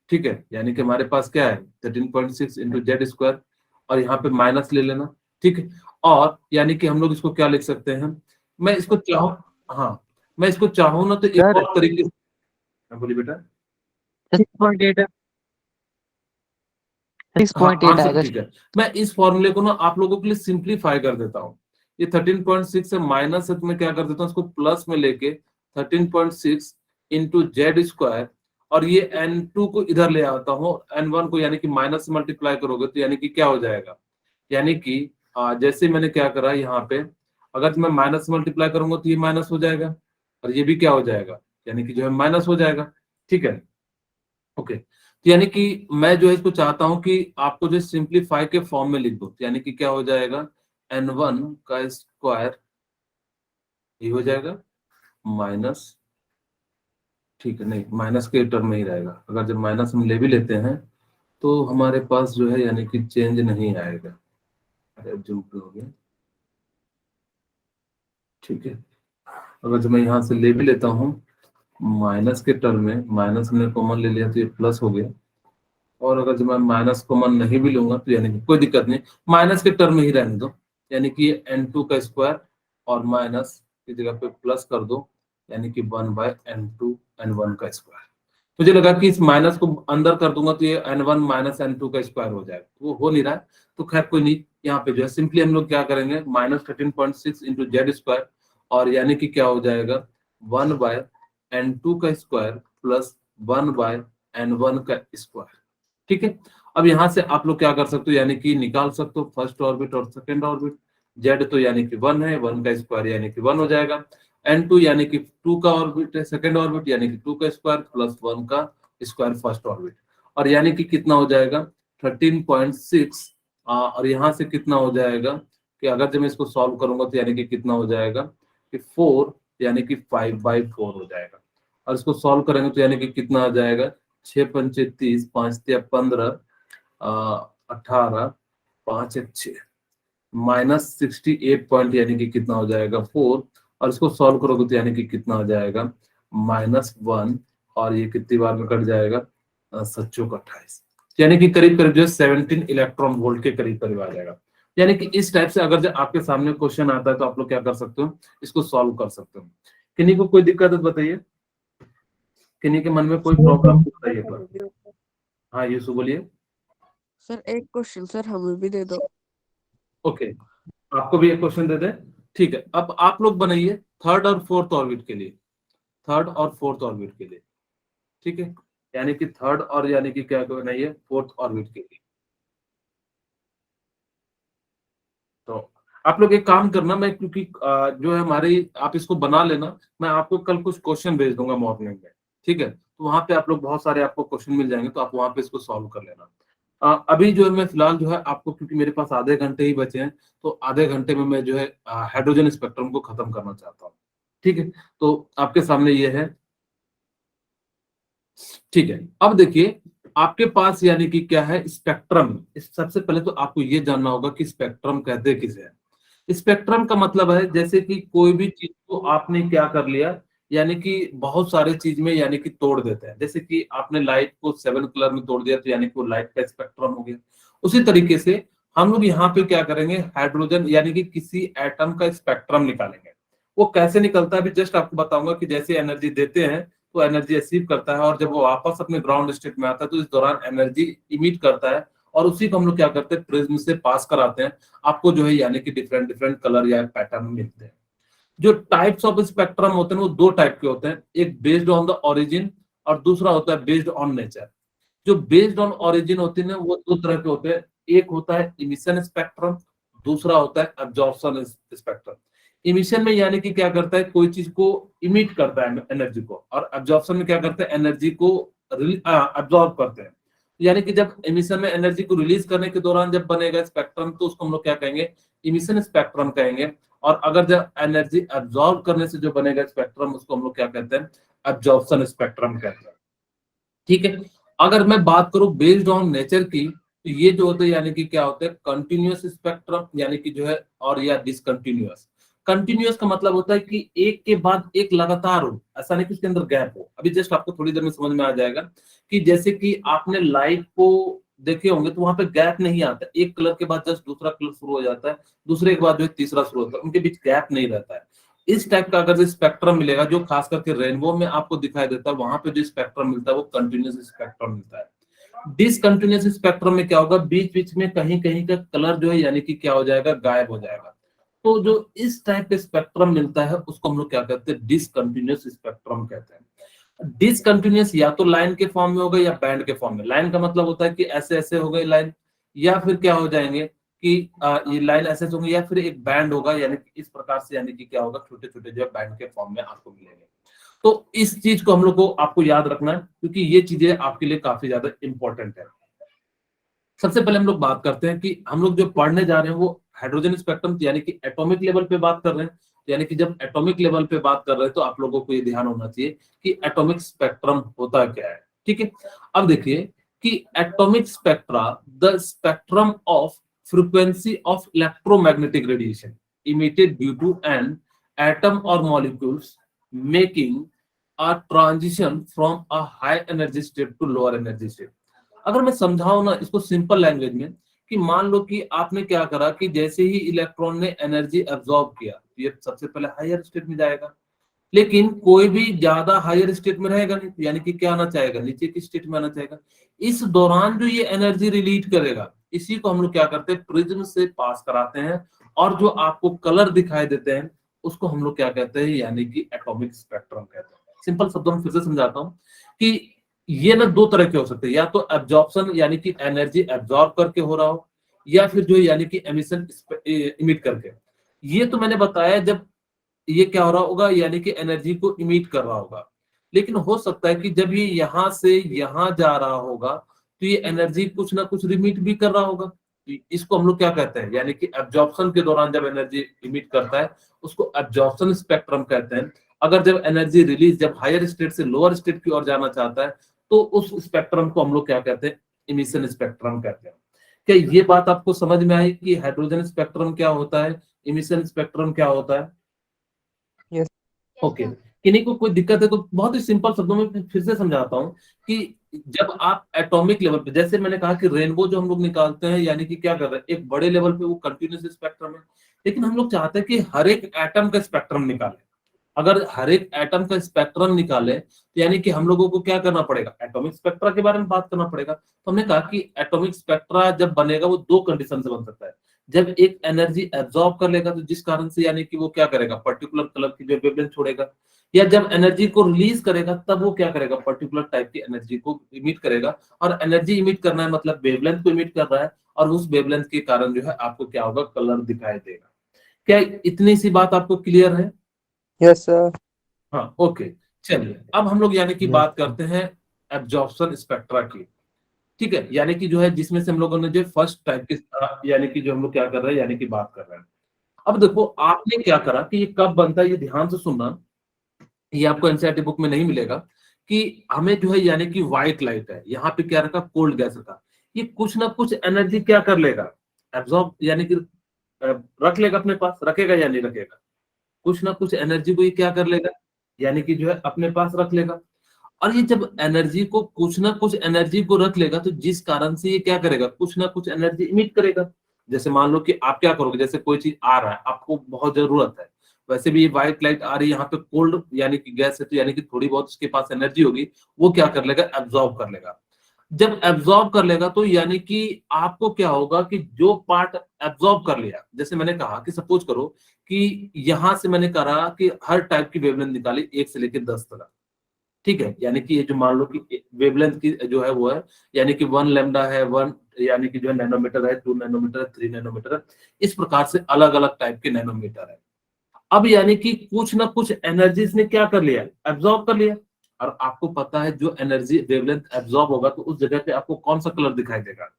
ठीक है, यानी कि हमारे पास क्या है 13.6 इंटू जेड स्क्वायर, और यहाँ पे माइनस ले लेना, ठीक है। और यानी कि हम लोग इसको क्या लिख सकते हैं, मैं इसको चाहूँ, हाँ मैं इसको चाहूँ ना तो एक सर और तरीके से, हाँ, बोलिए बेटा। 6.8 हाँ 6.8 आंसर आएगा। ठीक है। मैं इस फॉर्मूले को ना आप लोगों के लिए सिंप्लीफाई कर देता हूँ। ये 13.6 से माइनस है तो मैं क्या कर देता हूँ, इसको प्लस में लेके 13.6 इंटू जेड स्क्वायर, और ये n2 को इधर ले आता हूँ, n1 को यानी कि माइनस से मल्टीप्लाई करोगे तो यानी कि क्या हो जाएगा, यानी कि जैसे मैंने क्या करा यहाँ पे, अगर मैं माइनस से मल्टीप्लाई करूंगा तो ये माइनस हो जाएगा और ये भी क्या हो जाएगा, यानी कि जो है माइनस हो जाएगा, ठीक है। ओके, तो यानी कि मैं जो है इसको चाहता हूं कि आपको जो सिंप्लीफाई के फॉर्म में लिख दो, तो यानी कि क्या हो जाएगा, n1 का स्क्वायर ये हो जाएगा माइनस, ठीक है, नहीं माइनस के टर्म में ही रहेगा, अगर जब माइनस हम ले भी लेते हैं तो हमारे पास जो है यानी कि चेंज नहीं आएगा। अरे जूम पे हो गया, ठीक है। अगर जब मैं यहाँ से ले भी लेता हूँ माइनस के टर्म में, माइनस में कॉमन ले लिया तो ये प्लस हो गया, और अगर जब मैं माइनस कॉमन नहीं भी लूंगा तो यानी कि कोई दिक्कत नहीं, माइनस के टर्म में ही रहने दो, यानी कि ये n2 का स्क्वायर और माइनस की जगह पे प्लस कर दो, यानी कि 1/n2 n1 का स्क्वायर। मुझे लगा कि इस माइनस को अंदर कर दूंगा तो ये n1 माइनस n2 का स्क्वायर हो जाएगा, तो वो हो नहीं रहा है, तो खैर कोई नहीं। यहाँ पे जो है सिंपली हम लोग क्या करेंगे, माइनस 13.6 इंटू जेड स्क्वायर, और यानी कि क्या हो जाएगा 1/n2 का स्क्वायर प्लस 1/n1 का स्क्वायर, ठीक है। अब यहाँ से आप लोग क्या कर सकते हो, यानी कि निकाल सकते हो फर्स्ट ऑर्बिट और सेकेंड ऑर्बिट। जेड तो यानी कि 1 है, 1 का स्क्वायर यानी कि 1 हो जाएगा, n2 यानी कि 2 का ऑर्बिट है सेकेंड ऑर्बिट, यानी कि 2 का स्क्वायर प्लस 1 का स्क्वायर फर्स्ट ऑर्बिट, और यानी कि कितना हो जाएगा 13.6, और यहाँ से कितना हो जाएगा कि अगर जब मैं इसको सॉल्व करूंगा तो यानी कि कितना हो जाएगा कि 4 यानी कि 5/4 हो जाएगा, और इसको सॉल्व करेंगे तो यानी कि कितना आ जाएगा 6×5 = 30, 5×3 = 15, 18, 5×1 = 6, -68 पॉइंट यानी कि कितना हो जाएगा 4, और इसको सॉल्व करोगे तो यानी कि कितना हो जाएगा -1, और ये कितनी बार में कट जाएगा 7×28, यानी कि करीब करीब जो है 17 इलेक्ट्रॉन वोल्ट के करीब करीब आ जाएगा। यानी कि इस टाइप से अगर जो आपके सामने क्वेश्चन आता है तो आप लोग क्या कर सकते हो, इसको सॉल्व कर सकते हो। किन्हीं को कोई दिक्कत है तो बताइए, किन्हीं के मन में कोई प्रॉब्लम बताइए पर। हाँ यूसुफ बोलिए। सर एक क्वेश्चन सर हमें भी दे दो। ओके, आपको भी एक क्वेश्चन दे दे, ठीक है। अब आप लोग बनाइए थर्ड और फोर्थ ऑर्बिट के लिए, थर्ड और फोर्थ ऑर्बिट के लिए, ठीक है, यानी कि थर्ड और यानी कि क्या नहीं है, फोर्थ ऑर्बिट के लिए। तो आप लोग एक काम करना, मैं क्योंकि जो है हमारी, आप इसको बना लेना, मैं आपको कल कुछ क्वेश्चन भेज दूंगा मॉर्निंग में, ठीक है, तो वहां पे आप लोग बहुत सारे आपको क्वेश्चन मिल जाएंगे, तो आप वहां पे इसको सॉल्व कर लेना। अभी जो है मैं फिलहाल जो है आपको, क्योंकि मेरे पास आधे घंटे ही बचे हैं, तो आधे घंटे में मैं जो है हाइड्रोजन स्पेक्ट्रम को खत्म करना चाहता हूँ, ठीक है, तो आपके सामने ये है, ठीक है। अब देखिए आपके पास यानी कि क्या है, स्पेक्ट्रम। सबसे पहले तो आपको ये जानना होगा कि स्पेक्ट्रम कहते किसे हैं। स्पेक्ट्रम का मतलब है जैसे कि कोई भी चीज को आपने क्या कर लिया, यानी कि बहुत सारे चीज में यानी कि तोड़ देते हैं, जैसे कि आपने लाइट को 7 कलर में तोड़ दिया, तो यानी कि वो लाइट का स्पेक्ट्रम हो गया। उसी तरीके से हम लोग यहाँ पे क्या करेंगे, हाइड्रोजन यानी कि किसी एटम का स्पेक्ट्रम निकालेंगे। वो कैसे निकलता है अभी जस्ट आपको बताऊंगा, कि जैसे एनर्जी देते हैं तो एनर्जी रिसीव करता है, और जब वो वापस अपने ग्राउंड स्टेट में आता है तो इस दौरान एनर्जी इमिट करता है, और उसी को हम लोग क्या करते हैं, प्रिज्म से पास कराते हैं। आपको जो है यानी कि डिफरेंट डिफरेंट कलर या पैटर्न मिलते हैं। जो टाइप्स ऑफ स्पेक्ट्रम होते हैं वो दो टाइप के होते हैं, एक बेस्ड ऑन द ओरिजिन और दूसरा होता है बेस्ड ऑन नेचर। जो बेस्ड ऑन ओरिजिन होते हैं वो दो तरह के होते हैं, एक होता है इमिशन स्पेक्ट्रम, दूसरा होता है एब्जॉर्प्शन स्पेक्ट्रम। इमिशन में यानी कि क्या करता है, कोई चीज को इमिट करता है एनर्जी को, और एब्जॉर्प्शन में क्या करता है, एनर्जी को एब्जॉर्ब करते हैं। यानी कि जब इमिशन में एनर्जी को रिलीज करने के दौरान जब बनेगा स्पेक्ट्रम, तो उसको हम लोग क्या कहेंगे, इमिशन स्पेक्ट्रम कहेंगे। और अगर जब एनर्जी एब्जॉर्ब करने से जो बनेगा स्पेक्ट्रम, उसको हम लोग क्या कहते हैं, एब्जॉर्प्शन स्पेक्ट्रम कहते हैं, ठीक है। अगर मैं बात करूं बेस्ड ऑन नेचर की, तो ये जो होते हैं यानी कि क्या होते हैं, कंटिन्यूअस स्पेक्ट्रम, यानी कि जो है, और या डिसकंटिन्यूअस। कंटिन्यूअस का मतलब होता है कि एक के बाद एक लगातार हो, ऐसा नहीं कि उसके अंदर गैप हो। अभी जस्ट आपको थोड़ी देर में समझ में आ जाएगा कि जैसे कि आपने लाइट को देखे होंगे, तो वहां पे गैप नहीं आता, एक कलर के बाद जस्ट दूसरा कलर शुरू हो जाता है, दूसरे के बाद जो है तीसरा शुरू होता है, उनके बीच गैप नहीं रहता है। इस टाइप का अगर जो स्पेक्ट्रम मिलेगा, जो खास करके रेनबो में आपको दिखाई देता है, वहां पे जो स्पेक्ट्रम मिलता है वो कंटिन्यूअस स्पेक्ट्रम मिलता है। डिसकंटिन्यूअस स्पेक्ट्रम में क्या होगा, बीच बीच में कहीं कहीं का कलर जो है यानी कि क्या हो जाएगा, गायब हो जाएगा। तो जो इस टाइप का स्पेक्ट्रम मिलता है उसको हम लोग क्या कहते हैं, डिसकंटिन्यूअस स्पेक्ट्रम कहते हैं। डिसकंटिन्यूअस या तो लाइन के फॉर्म में होगा या बैंड के फॉर्म में। लाइन का मतलब होता है कि ऐसे ऐसे हो गई लाइन, या फिर क्या हो जाएंगे कि ये लाइन ऐसे होंगे, या फिर एक बैंड होगा, यानी कि इस प्रकार से, यानी कि क्या होगा, छोटे छोटे जो है बैंड के फॉर्म में आपको मिलेंगे। तो इस चीज को हम लोग को आपको याद रखना है, क्योंकि ये चीजें आपके लिए काफी ज्यादा इंपॉर्टेंट है। सबसे पहले हम लोग बात करते हैं कि हम लोग जो पढ़ने जा रहे हैं वो हाइड्रोजन स्पेक्ट्रम यानी कि एटॉमिक लेवल पे बात कर रहे हैं। यानी कि जब एटॉमिक लेवल पे बात कर रहे हैं तो आप लोगों को ये ध्यान होना चाहिए कि एटॉमिक स्पेक्ट्रम होता क्या है, ठीक है। अब देखिए कि atomic spectra, the spectrum of frequency of electromagnetic radiation emitted due to an atom और molecules making a transition from a high energy state to lower energy state. अगर मैं समझाऊं ना इसको सिंपल लैंग्वेज में, कि मान लो कि आपने क्या करा कि जैसे ही इलेक्ट्रॉन ने एनर्जी एब्जॉर्ब किया, तो ये सबसे पहले हायर स्टेट में जाएगा, लेकिन कोई भी ज्यादा हायर स्टेट में रहेगा नहीं, यानी कि क्या आना चाहेगा, नीचे की स्टेट में आना चाहेगा। इस दौरान जो ये एनर्जी रिलीज करेगा, इसी को हम लोग क्या करते हैं, प्रिज्म से पास कराते हैं, और जो आपको कलर दिखाई देते हैं उसको हम लोग क्या कहते हैं, यानी कि एटॉमिक स्पेक्ट्रम कहते हैं। सिंपल शब्दों में फिर से समझाता हूं कि ये ना दो तरह के हो सकते हैं, या तो एब्जॉर्प्शन यानी कि एनर्जी एब्जॉर्ब करके हो रहा हो, या फिर जो यानी कि एमिशन इमिट करके। ये तो मैंने बताया जब ये क्या हो रहा होगा, यानी कि एनर्जी को इमिट कर रहा होगा। लेकिन हो सकता है कि जब ये यहां से यहां जा रहा होगा तो ये एनर्जी कुछ ना कुछ रिमिट भी कर रहा होगा। तो इसको हम लोग क्या कहते हैं, यानी कि एब्जॉर्प्शन के दौरान जब एनर्जी इमिट करता है उसको एब्जॉर्प्शन स्पेक्ट्रम कहते हैं। अगर जब एनर्जी रिलीज, जब हायर स्टेट से लोअर स्टेट की ओर जाना चाहता है, तो उस स्पेक्ट्रम को हम लोग क्या कहते हैं, इमिशन स्पेक्ट्रम कहते हैं। क्या ये बात आपको समझ में आई कि हाइड्रोजन स्पेक्ट्रम क्या होता है, इमिशन स्पेक्ट्रम क्या होता है? यस ओके, किन्हीं को कोई दिक्कत है तो बहुत ही सिंपल शब्दों में फिर से समझाता हूँ कि जब आप एटॉमिक लेवल पे, जैसे मैंने कहा कि रेनबो जो हम लोग निकालते हैं, यानी कि क्या कर रहे हैं, एक बड़े लेवल पे वो कंटिन्यूस स्पेक्ट्रम है, लेकिन हम लोग चाहते हैं कि हर एक एटम का स्पेक्ट्रम निकाले। अगर हर एक एटम का स्पेक्ट्रम निकाले तो यानी कि हम लोगों को क्या करना पड़ेगा, एटॉमिक स्पेक्ट्रा के बारे में बात करना पड़ेगा। तो हमने कहा कि एटॉमिक स्पेक्ट्रा जब बनेगा वो दो कंडीशन से बन सकता है। जब एक एनर्जी एब्जॉर्ब कर लेगा तो जिस कारण से यानी कि वो क्या करेगा, पर्टिकुलर कलर की जो वेवलेंथ छोड़ेगा, या जब एनर्जी को रिलीज करेगा तब वो क्या करेगा, पर्टिकुलर टाइप की एनर्जी को इमिट करेगा। और एनर्जी इमिट करना है मतलब वेवलेंथ को इमिट कर रहा है, और उस वेवलेंथ के कारण जो है आपको क्या होगा, कलर दिखाई देगा। क्या इतनी सी बात आपको क्लियर है? Yes sir. हाँ, ओके। चलिए अब हम लोग यानी कि Yes, बात sir. करते हैं एब्जॉर्प्शन स्पेक्ट्रा की। ठीक है, यानी कि जो है जिसमें से हम लोगों ने जो फर्स्ट टाइप की यानी कि जो हम लोग क्या कर रहे हैं, यानी कि बात कर रहे हैं। अब देखो आपने क्या करा कि ये कब बनता है, ये ध्यान से सुनना, ये आपको एनसीईआरटी बुक में नहीं मिलेगा। कि हमें जो है यानी कि व्हाइट लाइट है, यहाँ पे क्या रखा, कोल्ड गैस रखा, ये कुछ ना कुछ एनर्जी क्या कर लेगा, एब्जॉर्ब यानी कि रख लेगा अपने पास, रखेगा या नहीं रखेगा, कुछ ना कुछ एनर्जी को ये क्या कर लेगा, यानी कि जो है अपने पास रख लेगा। और ये जब एनर्जी को कुछ ना कुछ एनर्जी को रख लेगा तो जिस कारण से ये क्या करेगा, कुछ ना कुछ एनर्जी इमिट करेगा। जैसे मान लो कि आप क्या करोगे, जैसे कोई चीज आ रहा है, आपको बहुत जरूरत है, वैसे भी ये व्हाइट लाइट आ रही है, यहाँ पे कोल्ड यानी कि गैस है, तो यानी कि थोड़ी बहुत उसके पास एनर्जी होगी, वो क्या कर लेगा, एब्जॉर्ब कर लेगा। जब एब्जॉर्ब कर लेगा तो यानी कि आपको क्या होगा कि जो पार्ट एब्जॉर्ब कर लिया, जैसे मैंने कहा कि सपोज करो कि यहां से मैंने करा कि हर टाइप की वेवलेंथ निकाली 1 से लेकर 10 तक। ठीक है, यानी कि ये जो मान लो कि वेवलेंथ की जो है वो है, यानी कि 1 लैम्डा है, 1 यानी कि जो है नैनोमीटर है, 2 नैनोमीटर है, 3 नैनोमीटर है, इस प्रकार से अलग अलग टाइप के नैनोमीटर है। अब यानी कि कुछ ना कुछ एनर्जी इसने क्या कर लिया, एब्जॉर्ब कर लिया। और आपको पता है जो एनर्जी वेवलेंथ एब्जॉर्ब होगा तो उस जगह पे आपको कौन सा कलर दिखाई देगा,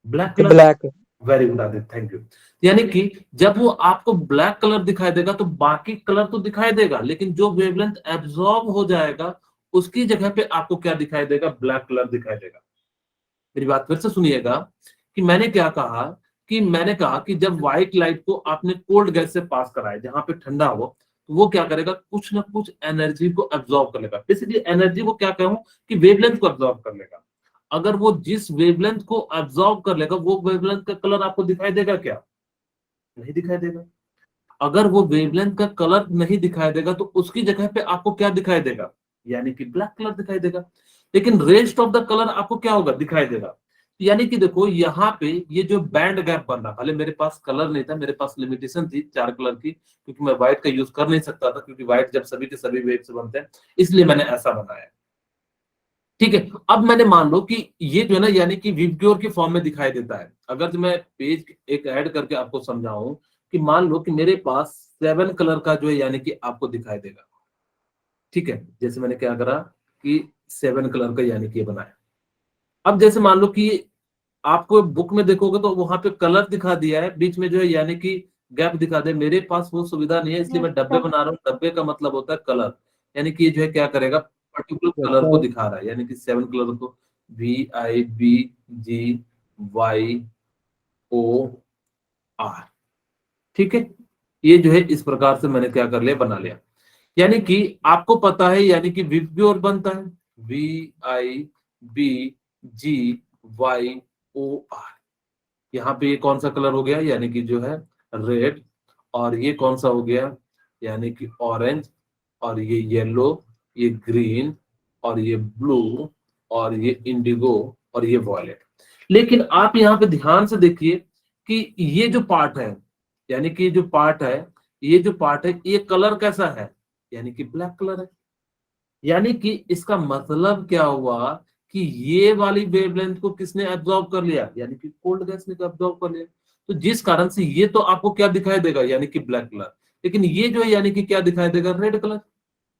black colour. Black. Very good Aditya, thank you. यानी कि जब वो आपको ब्लैक कलर दिखाई देगा तो बाकी कलर तो दिखाई देगा, लेकिन जो वेवलेंथ एब्जॉर्ब हो जाएगा उसकी जगह पे आपको क्या दिखाई देगा, ब्लैक कलर दिखाई देगा। मेरी बात फिर से सुनिएगा कि मैंने क्या कहा, कि मैंने कहा कि जब व्हाइट लाइट को आपने कोल्ड गैस से पास कराया जहां पे ठंडा हो, तो वो क्या करेगा, कुछ ना कुछ एनर्जी को एब्जॉर्ब कर लेगा। बेसिकली एनर्जी को क्या कहूं कि वेवलेंथ को एब्जॉर्ब कर लेगा। अगर वो जिस वेवलेंथ को एब्जॉर्ब कर लेगा वो वेवलेंथ का कलर आपको दिखाई देगा क्या, नहीं दिखाई देगा। अगर वो वेवलेंथ का कलर नहीं दिखाई देगा तो उसकी जगह पे आपको क्या दिखाई देगा, यानी कि ब्लैक कलर दिखाई देगा। लेकिन रेस्ट ऑफ द कलर आपको क्या होगा, दिखाई देगा। यानी कि देखो यहाँ पे ये जो बैंड गैप बन रहा, भले मेरे पास कलर नहीं था, मेरे पास लिमिटेशन थी 4 कलर की, क्योंकि मैं व्हाइट का यूज कर नहीं सकता था, क्योंकि व्हाइट जब सभी के सभी वेव से बनते हैं, इसलिए मैंने ऐसा बनाया। ठीक है, अब मैंने मान लो कि ये जो है ना यानी कि विबग्योर की फॉर्म में दिखाई देता है। अगर जो मैं पेज एक ऐड करके आपको समझाऊं कि मान लो कि मेरे पास 7 कलर का जो है यानी कि आपको दिखाई देगा। ठीक है, जैसे मैंने क्या करा कि 7 कलर का यानी कि ये बनाया। अब जैसे मान लो कि आपको बुक में देखोगे तो वहां पे कलर दिखा दिया है, बीच में जो है यानी कि गैप दिखा दे। मेरे पास वो सुविधा नहीं है, इसलिए मैं डब्बे बना रहा हूँ। डब्बे का मतलब होता है कलर, यानी कि ये जो है क्या करेगा, पर्टिकुलर Yes, कलर को sir. दिखा रहा है, यानी कि 7 कलर को, VIBGYOR। ठीक है, ये जो है इस प्रकार से मैंने क्या कर लिया, बना लिया। यानी कि आपको पता है यानी कि विबग्योर बनता है VIBGYOR। यहाँ पे ये कौन सा कलर हो गया, यानी कि जो है रेड, और ये कौन सा हो गया, यानी कि ऑरेंज, और ये येलो, ये ग्रीन, और ये ब्लू, और ये इंडिगो, और ये वॉयलेट। लेकिन आप यहाँ पे ध्यान से देखिए कि ये जो पार्ट है, यानी कि जो पार्ट है, ये जो पार्ट है, ये कलर कैसा है, यानी कि ब्लैक कलर है। यानी कि इसका मतलब क्या हुआ कि ये वाली वेवलेंथ को किसने एब्जॉर्ब कर लिया, यानी कि कोल्ड गैस ने एब्जॉर्ब कर लिया। तो जिस कारण से ये तो आपको क्या दिखाई देगा, यानी कि ब्लैक कलर, लेकिन ये जो है यानी कि क्या दिखाई देगा, रेड कलर।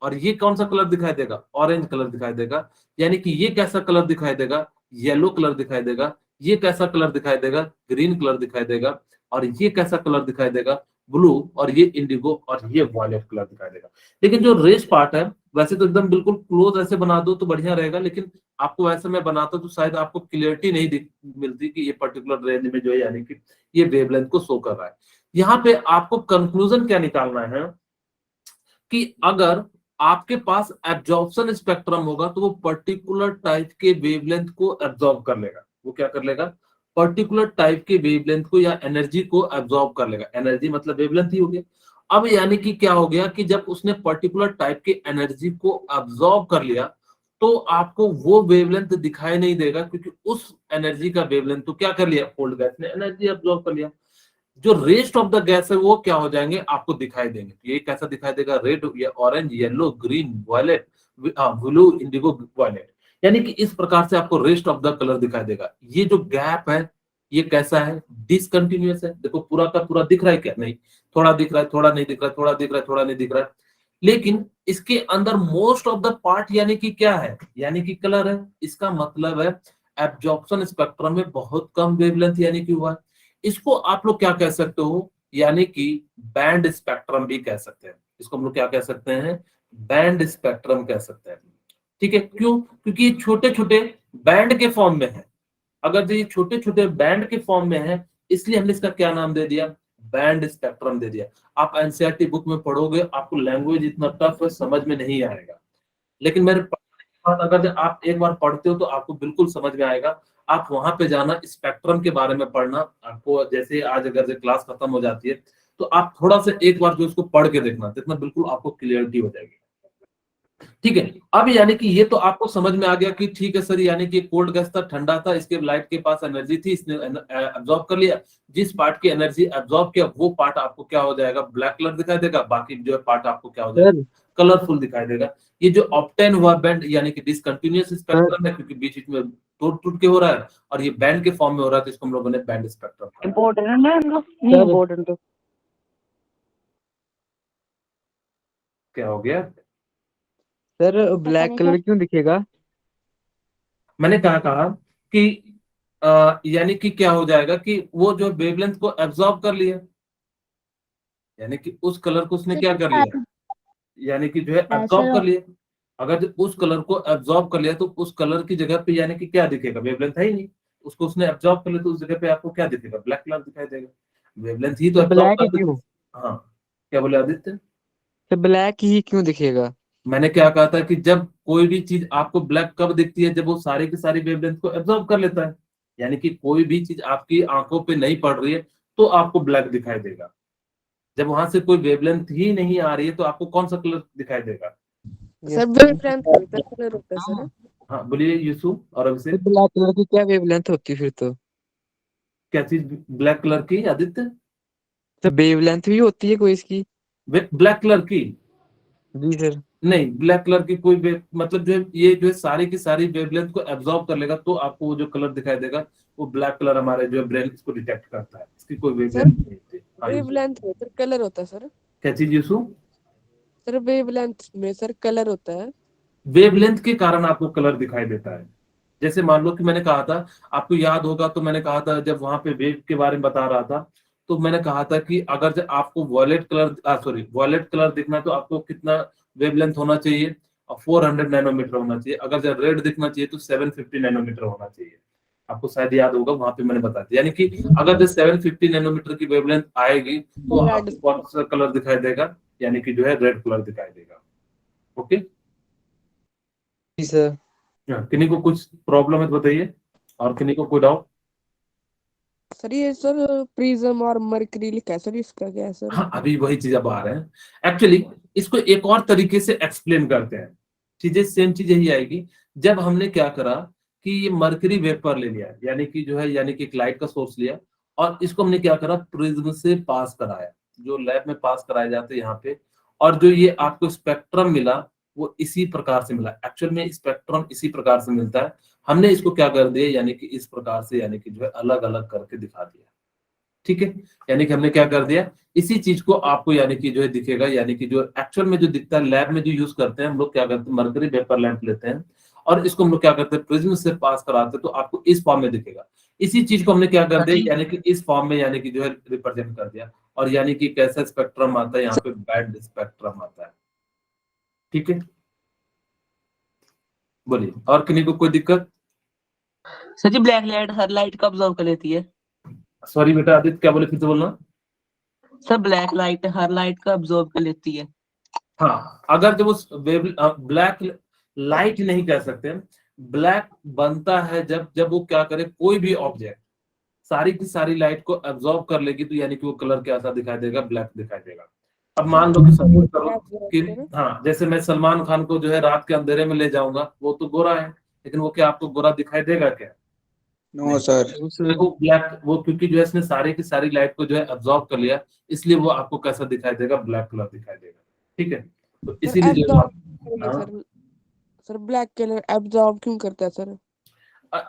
और ये कौन सा कलर दिखाई देगा, ऑरेंज कलर दिखाई देगा। यानी कि ये कैसा कलर दिखाई देगा, येलो कलर दिखाई देगा। ये कैसा कलर दिखाई देगा, ग्रीन कलर दिखाई देगा। और ये कैसा कलर दिखाई देगा, ब्लू। और ये इंडिगो, और ये वॉयलेट कलर दिखाई देगा। लेकिन जो रेस पार्ट है, वैसे तो एकदम बिल्कुल क्लोज ऐसे बना दो तो बढ़िया रहेगा, लेकिन आपको ऐसे मैं बनाता तो शायद आपको क्लियरिटी नहीं मिलती कि ये पर्टिकुलर रेंज में जो है यानी कि ये वेवलेंथ को शो कर रहा है। यहाँ पे आपको कंक्लूजन क्या निकालना है कि अगर आपके पास एब्जॉर्प्शन स्पेक्ट्रम होगा तो वो पर्टिकुलर टाइप के वेवलेंथ को एब्जॉर्ब कर लेगा। वो क्या कर लेगा, पर्टिकुलर टाइप के वेवलेंथ को या एनर्जी को एब्जॉर्ब कर लेगा। एनर्जी मतलब वेवलेंथ ही हो गया। अब यानी कि क्या हो गया कि जब उसने पर्टिकुलर टाइप के एनर्जी को एब्जॉर्ब कर लिया, तो आपको वो वेवलेंथ दिखाई नहीं देगा, क्योंकि उस एनर्जी का वेवलेंथ तो क्या कर लिया, कोल्ड गैस ने एनर्जी अब्सॉर्ब कर लिया। जो रेस्ट ऑफ द गैस है वो क्या हो जाएंगे, आपको दिखाई देंगे। तो ये कैसा दिखाई देगा, रेड या orange, yellow, green, violet, blue, indigo, violet, यानी कि इस प्रकार से आपको रेस्ट ऑफ द कलर दिखाई देगा। ये जो गैप है ये कैसा है, डिसकंटिन्यूअस है। देखो पूरा का पूरा दिख रहा है क्या, नहीं, थोड़ा दिख रहा है, थोड़ा नहीं दिख रहा है, थोड़ा दिख रहा है, थोड़ा नहीं दिख रहा है। लेकिन इसके अंदर मोस्ट ऑफ द पार्ट यानी कि क्या है, यानी कि कलर है। इसका मतलब है एब्जॉर्प्शन स्पेक्ट्रम में बहुत कम वेवलेंथ यानी कि हुआ है। इसको आप लोग क्या कह सकते हो, यानी कि बैंड स्पेक्ट्रम भी कह सकते हैं। इसको हम लोग क्या कह सकते हैं, बैंड स्पेक्ट्रम कह सकते हैं। ठीक है, क्यों, क्योंकि ये छोटे छोटे बैंड के फॉर्म में है। अगर ये छोटे छोटे बैंड के फॉर्म में है, इसलिए हमने इसका क्या नाम दे दिया, बैंड स्पेक्ट्रम दे दिया। आप एनसीईआरटी बुक में पढ़ोगे, आपको लैंग्वेज इतना टफ है, समझ में नहीं आएगा। लेकिन मेरे पढ़ने के बाद अगर आप एक बार पढ़ते हो तो आपको बिल्कुल समझ में आएगा। आप वहां पे जाना, स्पेक्ट्रम के बारे में पढ़ना। आपको जैसे आज अगर से क्लास खत्म हो जाती है तो आप थोड़ा सा एक बार जो इसको पढ़ के देखना, तो इतना बिल्कुल आपको क्लियरिटी हो जाएगी। ठीक है, अब यानी कि ये तो आपको समझ में आ गया कि ठीक है सर, यानी कि कोल्ड गैस था, ठंडा था, इसके लाइट के पास एनर्जी थी, इसने एब्जॉर्ब कर लिया। जिस पार्ट की एनर्जी एब्जॉर्ब किया वो पार्ट आपको क्या हो जाएगा, ब्लैक कलर दिखाई देगा। बाकी जो पार्ट आपको क्या हो जाएगा, सर कलरफुल दिखाई देगा। ये जो ऑप्टेन हुआ बैंड यानी कि डिसकंटिन्यूअस स्पेक्ट्रम है, क्योंकि बीच बीच में टूट टूट के हो रहा है, और ये बैंड के फॉर्म में हो रहा है, तो इसको हम लोगों ने बैंड स्पेक्ट्रम। इम्पोर्टेंट है ना, नहीं इम्पोर्टेंट। क्या हो गया, सर ब्लैक कलर क्यों दिखेगा? मैंने कहा कि यानी कि क्या हो जाएगा कि वो जो वेवलेंथ को एब्जॉर्ब कर लिया, यानी कि उस कलर को उसने क्या कर लिया, यानी कि जो है एब्जॉर्ब कर लिया। अगर जो उस कलर को एब्जॉर्ब कर लिया तो उस कलर की जगह पे यानी कि क्या दिखेगा, वेवलेंथ है ही नहीं। उसको उसने एब्जॉर्ब कर लिया तो उस जगह पे आपको क्या दिखेगा, ब्लैक कलर दिखाई देगा। वेवलेंथ ही तो तो एब्जॉर्ब ब्लैक ही कर क्यों? देगा। हाँ, क्या बोले आदित्य, तो ब्लैक ही क्यों दिखेगा? मैंने क्या कहा था कि जब कोई भी चीज आपको ब्लैक कब दिखती है, जब वो सारी की सारी वेवलेंथ को एब्जॉर्ब कर लेता है। यानी कि कोई भी चीज आपकी आंखों पे नहीं पड़ रही है तो आपको ब्लैक दिखाई देगा। जब वहां से कोई वेवलेंथ ही नहीं आ रही है तो आपको कौन सा कलर दिखाई देगा। सर वेवलेंथ होता है, कलर होता है सर। हाँ बोलिए यूसुफ और तो अभिषेक, ब्लैक कलर की क्या वेवलेंथ होती है फिर तो? क्या चीज ब्लैक कलर की, आदित्य, तो वेवलेंथ भी होती है कोई इसकी? ब्लैक कलर की, जी सर। नहीं ब्लैक कलर की कोई मतलब जो है ये जो है सारी की सारी वेवलेंथ को एब्जॉर्ब कर लेगा तो आपको वो जो कलर दिखाई देगा वो ब्लैक कलर हमारे जो है ब्रेन इसको डिटेक्ट करता है। इसकी कोई वेवलेंथ नहीं होती। हाँ, यूसुफ। वेवलेंथ में सर कलर होता है सर। क्या चीज यूसुफ, सर वेवलेंथ में सर कलर होता है। वेवलेंथ के कारण आपको कलर दिखाई देता है। जैसे मान लो कि मैंने कहा था, आपको याद होगा तो मैंने कहा था जब वहां पे वेव के बारे में बता रहा था, तो मैंने कहा था कि अगर जब आपको वॉयलेट कलर दिखना है तो आपको कितना वेवलेंथ होना चाहिए, 400 नैनोमीटर होना चाहिए। अगर जब रेड दिखना चाहिए तो 750 नैनोमीटर होना चाहिए। आपको शायद याद होगा, वहां पे मैंने बताया था। यानी कि अगर जब 750 नैनोमीटर की वेवलेंथ आएगी तो रेड आपको कौन सा कलर दिखाई देगा, यानी कि जो है रेड कलर दिखाई देगा। ओके, जी सर। किन्हीं को कुछ प्रॉब्लम है तो बताइए, और किन्हीं को कोई डाउट। सर ये सर प्रिज्म और मरकरी लिखा है सर, इसका क्या है सर? हाँ, अभी वही चीज अब आ रहे हैं। एक्चुअली इसको एक और तरीके से एक्सप्लेन करते हैं, चीजें सेम चीज यही आएगी। जब हमने क्या करा कि ये मरकरी वेपर ले लिया, यानी कि जो है यानी कि एक लाइट का सोर्स लिया, और इसको हमने क्या करा, प्रिज्म से पास कराया, जो लैब में पास कराए जाते हैं यहाँ पे। और जो ये आपको स्पेक्ट्रम मिला वो इसी प्रकार से मिला। एक्चुअल में स्पेक्ट्रम इसी प्रकार से मिलता है। हमने इसको क्या कर दिया, यानी कि इस प्रकार से, यानी कि जो है अलग अलग करके दिखा दिया। ठीक है, यानी कि हमने क्या कर दिया, इसी चीज को आपको यानी कि जो है दिखेगा, यानी कि जो एक्चुअल में जो दिखता है लैब में जो यूज करते हैं हम लोग, क्या करते हैं, मरकरी वेपर लैंप लेते हैं और इसको हम लोग क्या करते हैं, प्रिज्म से पास कराते हैं, तो आपको इस फॉर्म में दिखेगा। इसी चीज को हमने क्या कर दिया, यानी कि इस फॉर्म में यानी कि जो है रिप्रेजेंट कर दिया। और यानी कि कैसा स्पेक्ट्रम आता है, यहाँ पे बैंड स्पेक्ट्रम आता है। ठीक है, बोलिए, और किन्हीं को कोई दिक्कत। सर जी ब्लैक लाइट हर लाइट को अब्जॉर्ब कर लेती है। सॉरी बेटा आदित्य, क्या बोले, फिर से बोलना। सर ब्लैक लाइट हर लाइट को अब्जॉर्ब कर लेती है। हाँ, अगर जब उस ब्लैक लाइट नहीं कह सकते, ब्लैक बनता है जब जब वो क्या करे, कोई भी ऑब्जेक्ट सारी की सारी लाइट को एब्जॉर्ब कर लेगी, तो यानी कि वो कलर कैसा दिखाई देगा, ब्लैक दिखाई देगा। अब मान लो कि सपोज करो Absorb कि सर हाँ, जैसे मैं सलमान खान को जो है रात के अंधेरे में ले जाऊंगा, वो तो गोरा है, लेकिन वो क्या आपको गोरा दिखाई देगा क्या? No sir. देखो ब्लैक, वो क्योंकि जो है इसने सारी की सारी लाइट को जो है एब्जॉर्ब कर लिया, इसलिए वो आपको कैसा दिखाई देगा? ब्लैक कलर दिखाई देगा। ठीक है, तो सर इसीलिए जो है एब्जॉर्ब करेंगे हाँ, सर ब्लैक कलर एब्जॉर्ब क्यों करता है सर?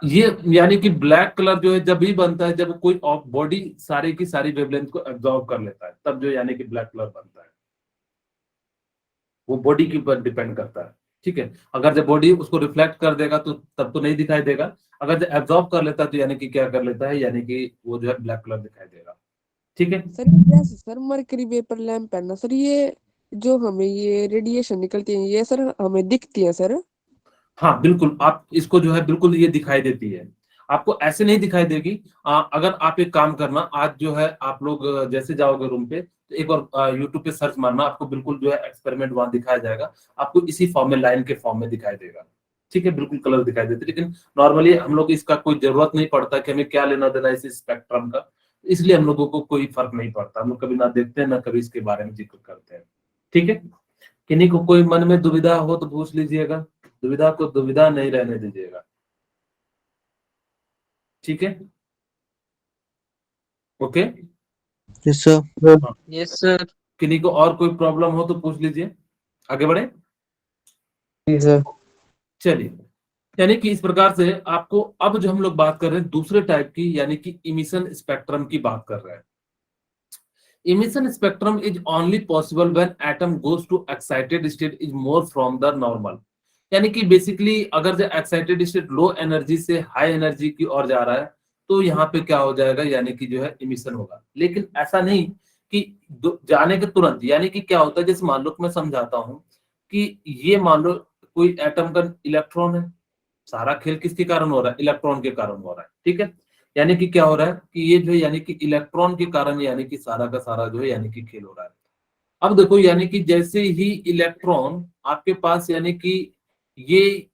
ये यानी कि ब्लैक कलर जो है जब भी बनता है जब कोई बॉडी सारी की सारी वेवलेंथ को एब्जॉर्ब कर लेता है, तब जो यानी कि ब्लैक कलर बनता है। वो बॉडी के ऊपर डिपेंड करता है। ठीक है, अगर जब बॉडी उसको रिफ्लेक्ट कर देगा तो तब तो नहीं दिखाई देगा, अगर जब एब्जॉर्ब कर लेता है तो यानी कि क्या कर लेता है, यानी कि वो जो है ब्लैक कलर दिखाई देगा। ठीक है, सर ये जैसे सर मरकरी वेपर लैंप है ना सर, ये जो हमें ये रेडिएशन निकलती है ये सर हमें दिखती है सर? हाँ बिल्कुल, आप इसको जो है बिल्कुल ये दिखाई देती है, आपको ऐसे नहीं दिखाई देगी। अगर आप एक काम करना, आज जो है आप लोग जैसे जाओगे रूम पे तो एक बार यूट्यूब पे सर्च मारना, आपको बिल्कुल जो है एक्सपेरिमेंट वहां दिखाया जाएगा, आपको इसी फॉर्म में लाइन के फॉर्म में दिखाई देगा। ठीक है, बिल्कुल कलर दिखाई देते, लेकिन नॉर्मली हम लोग इसका कोई जरूरत नहीं पड़ता कि हमें क्या लेना देना इस स्पेक्ट्रम का, इसलिए हम लोगों को कोई फर्क नहीं पड़ता, हम लोग कभी ना देखते हैं ना कभी इसके बारे में जिक्र करते हैं। ठीक है, किन्हीं को कोई मन में दुविधा हो तो पूछ लीजिएगा, दुविधा को दुविधा नहीं रहने दीजिएगा। ठीक है, ओके। Yes sir. हाँ, Yes, sir. किन्हीं को और कोई प्रॉब्लम हो तो पूछ लीजिए, आगे बढ़े। जी सर। चलिए, यानी कि इस प्रकार से आपको अब जो हम लोग बात कर रहे हैं दूसरे टाइप की, यानी कि इमिशन स्पेक्ट्रम की बात कर रहे हैं। Emission spectrum is only possible when atom goes to excited state is more from the normal. यानी कि बेसिकली अगर जो एक्साइटेड स्टेट लो एनर्जी से हाई एनर्जी की ओर जा रहा है तो यहाँ पे क्या हो जाएगा, यानी कि जो है इमिशन होगा। लेकिन ऐसा नहीं कि जाने के तुरंत, यानी कि क्या होता है, जैसे मान लो कि मैं समझाता हूँ कि ये मान लो कोई एटम का इलेक्ट्रॉन है, सारा खेल किसके कारण हो रहा है? इलेक्ट्रॉन के कारण हो रहा है। ठीक है, यानी कि क्या हो रहा है कि ये जो है यानी कि इलेक्ट्रॉन के कारण यानी कि सारा का सारा जो है यानी कि खेल हो रहा है। अब देखो, यानी कि जैसे ही इलेक्ट्रॉन आपके पास यानी कि ये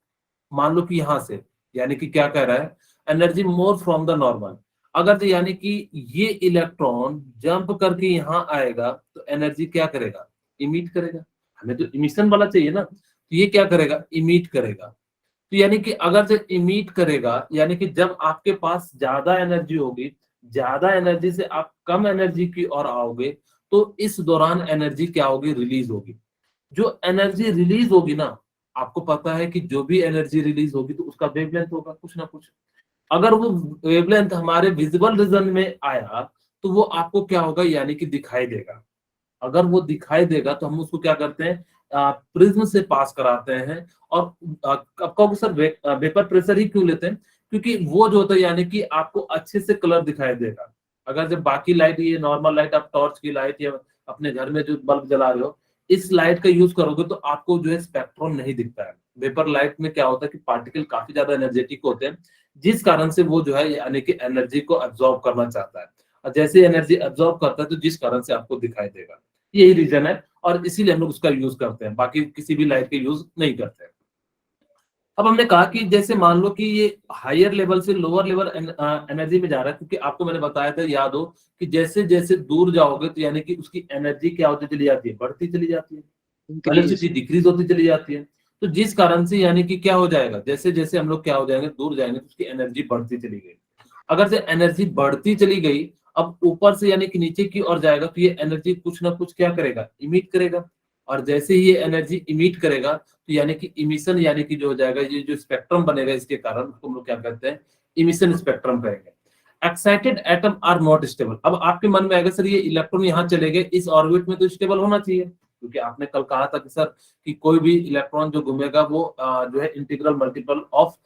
मान लो कि यहां से यानी कि क्या कह रहा है, energy more from the normal, अगर जो यानी कि ये इलेक्ट्रॉन जंप करके यहाँ आएगा तो एनर्जी क्या करेगा? इमिट करेगा। हमें तो इमिशन वाला चाहिए ना, तो ये क्या करेगा? इमिट करेगा। तो यानी कि अगर जो इमिट करेगा, यानी कि जब आपके पास ज्यादा एनर्जी होगी, ज्यादा एनर्जी से आप कम एनर्जी की ओर आओगे, तो इस दौरान एनर्जी क्या होगी? रिलीज होगी। जो एनर्जी रिलीज होगी ना, आपको पता है कि जो भी एनर्जी रिलीज होगी तो उसका वेवलेंथ होगा कुछ ना कुछ। अगर वो वेवलेंथ हमारे विजिबल रीजन में आया तो वो आपको क्या होगा? यानी कि दिखाई देगा। अगर वो दिखाई देगा तो हम उसको क्या करते हैं? प्रिज्म से पास कराते हैं। और अब कहोगे सर वेपर प्रेशर ही क्यों लेते हैं? क्योंकि वो जो होता है यानी कि आपको अच्छे से कलर दिखाई देगा। अगर जब बाकी लाइट, ये नॉर्मल लाइट, आप टॉर्च की लाइट या अपने घर में जो बल्ब जला रहे हो, इस लाइट का यूज करोगे तो आपको जो है स्पेक्ट्रम नहीं दिखता है। वेपर लाइट में क्या होता है कि पार्टिकल काफी ज्यादा एनर्जेटिक होते हैं, जिस कारण से वो जो है यानी कि एनर्जी को एब्जॉर्ब करना चाहता है, और जैसे एनर्जी एब्जॉर्ब करता है तो जिस कारण से आपको दिखाई देगा। यही रीजन है, और इसीलिए हम लोग उसका यूज करते हैं, बाकी किसी भी लाइट का यूज नहीं करते हैं। अब हमने कहा कि जैसे मान लो कि ये हायर लेवल से लोअर लेवल एनर्जी में जा रहा है, क्योंकि आपको मैंने बताया था, याद हो कि जैसे जैसे दूर जाओगे तो यानी कि उसकी एनर्जी क्या होती चली जाती है? बढ़ती चली जाती है, वेलोसिटी डिक्रीज होती चली जाती है। तो जिस कारण से यानी कि क्या हो जाएगा, जैसे जैसे हम लोग क्या हो जाएंगे, दूर जाएंगे तो उसकी एनर्जी बढ़ती चली गई। अगर से एनर्जी बढ़ती चली गई, अब ऊपर से यानी कि नीचे की ओर जाएगा तो ये एनर्जी कुछ ना कुछ क्या करेगा? इमिट करेगा। और जैसे ही ये एनर्जी इमिट करेगा तो यानी कि इमिशन यानी कि जो हो जाएगा, ये जो स्पेक्ट्रम बनेगा इसके कारण उसको हम लोग क्या कहते हैं? इमिशन स्पेक्ट्रम कहेंगे। Excited atom are not stable. अब आपके मन में आएगा सर ये इलेक्ट्रॉन यहाँ चले गए, इस ऑर्बिट में तो स्टेबल होना चाहिए, क्योंकि आपने कल कहा था कि सर कि कोई भी इलेक्ट्रॉन जो घूमेगा वो जो है इंटीग्रल मल्टीपल ऑफ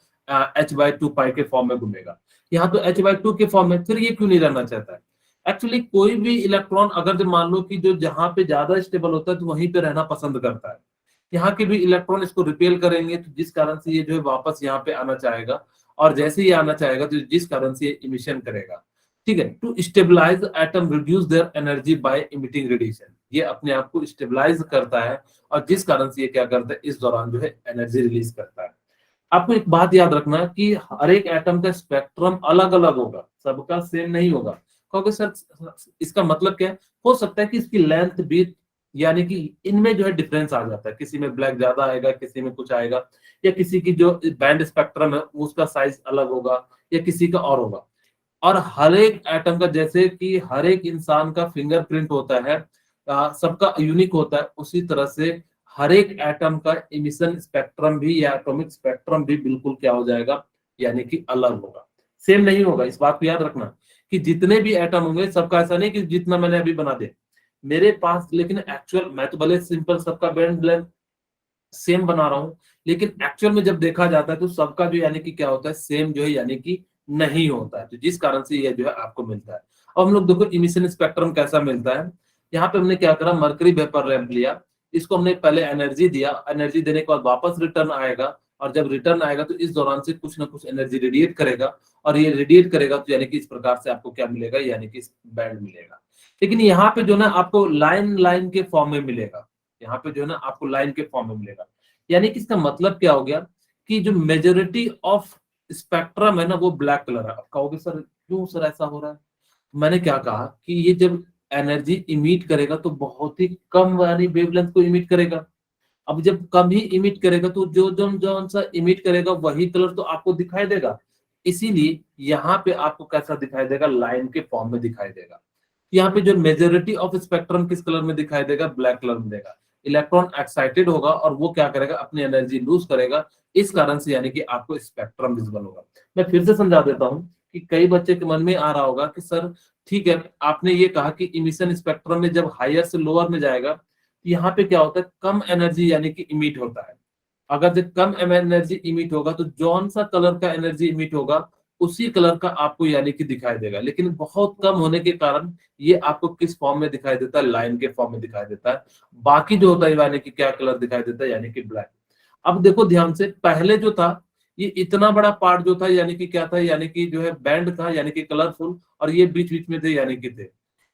h/2 पाई के फॉर्म में घूमेगा। यहाँ तो h/2 के फॉर्म में, फिर ये क्यों नहीं रहना चाहता है? एक्चुअली कोई भी इलेक्ट्रॉन अगर जो मान लो कि जो जहां पे ज्यादा स्टेबल होता है तो वहीं पे रहना पसंद करता है। यहाँ के भी इलेक्ट्रॉन इसको रिपेल करेंगे तो जिस कारण से ये जो है वापस यहाँ पे आना चाहेगा, और जैसे ही आना चाहेगा तो जिस कारण से ये इमिशन करेगा। ठीक है, to stabilise atom reduce their energy by emitting radiation. ये अपने आप को स्टेबलाइज करता है, और जिस कारण से ये क्या करता है? इस दौरान जो है एनर्जी रिलीज करता है। आपको एक बात याद रखना कि हर एक एटम का स्पेक्ट्रम अलग अलग होगा, सबका सेम नहीं होगा। क्योंकि सर इसका मतलब क्या है? हो सकता है कि इसकी लेंथ भी यानी कि इनमें जो है डिफरेंस आ जाता है, किसी में ब्लैक ज्यादा आएगा, किसी में कुछ आएगा, या किसी की जो बैंड स्पेक्ट्रम है उसका साइज अलग होगा, या किसी का और होगा। और हर एक एटम का, जैसे कि हर एक इंसान का फिंगरप्रिंट होता है, सबका यूनिक होता है, उसी तरह से हर एक एटम का इमिशन स्पेक्ट्रम भी या एटॉमिक स्पेक्ट्रम भी बिल्कुल क्या हो जाएगा, यानी कि अलग होगा, सेम नहीं होगा। इस बात को याद रखना कि जितने भी एटम होंगे सबका ऐसा नहीं कि जितना मैंने अभी बना दिया मेरे पास, लेकिन एक्चुअल मैं तो भले सिंपल सबका बैंड लेंथ सेम बना रहा हूँ, लेकिन एक्चुअल में जब देखा जाता है तो सबका जो यानी कि क्या होता है, सेम जो है यानी कि नहीं होता है। तो जिस कारण से ये जो है आपको मिलता है। अब हम लोग देखो इमिशन स्पेक्ट्रम कैसा मिलता है। यहाँ पे हमने क्या करा, मरकरी वेपर लैंप लिया, इसको हमने पहले एनर्जी दिया, एनर्जी देने के बाद वापस रिटर्न आएगा, और जब रिटर्न आएगा तो इस दौरान से कुछ ना कुछ एनर्जी रेडिएट करेगा, और ये रेडिएट करेगा तो यानी कि इस प्रकार से आपको क्या मिलेगा, यानी कि बैंड मिलेगा। लेकिन यहाँ पे जो ना आपको लाइन लाइन के फॉर्म में मिलेगा, यहाँ पे जो है ना आपको लाइन के फॉर्म में मिलेगा। यानी कि इसका मतलब क्या हो गया कि जो मेजोरिटी ऑफ स्पेक्ट्रम है ना वो ब्लैक कलर है। अब कहोगे सर क्यों सर ऐसा हो रहा है? मैंने क्या कहा कि ये जब एनर्जी इमिट करेगा तो बहुत ही कम वाली वेवलेंथ को इमिट करेगा। अब जब कम ही इमिट करेगा तो जो जो जो सा इमिट करेगा वही कलर तो आपको दिखाई देगा। इसीलिए यहाँ पे आपको कैसा दिखाई देगा, लाइन के फॉर्म में दिखाई देगा। यहाँ पे जो मेजोरिटी ऑफ स्पेक्ट्रम किस कलर में दिखाई देगा, ब्लैक कलर में देगा। इलेक्ट्रॉन एक्साइटेड होगा और वो क्या करेगा, अपनी एनर्जी लूज करेगा, इस कारण से यानी कि आपको स्पेक्ट्रम विजिबल होगा। मैं फिर से समझा देता हूँ कि कई बच्चे के मन में आ रहा होगा कि सर ठीक है, आपने ये कहा कि इमिशन स्पेक्ट्रम में जब हायर से लोअर में जाएगा तो यहाँ पे क्या होता है, कम एनर्जी यानी कि इमिट होता है। अगर जब कम एनर्जी इमिट होगा तो जौन सा कलर का एनर्जी इमिट होगा उसी कलर का आपको यानी कि दिखाई देगा। लेकिन बहुत कम होने के कारण ये आपको किस फॉर्म में दिखाई देता है, लाइन के फॉर्म में दिखाई देता है। बाकी जो होता है यानी कि क्या कलर दिखाई देता है, यानी कि ब्लैक। अब देखो ध्यान से, पहले जो था ये इतना बड़ा पार्ट जो था यानी कि क्या था, यानी कि जो है बैंड था, यानी कि कलरफुल, और ये बीच बीच में थे यानी कि थे।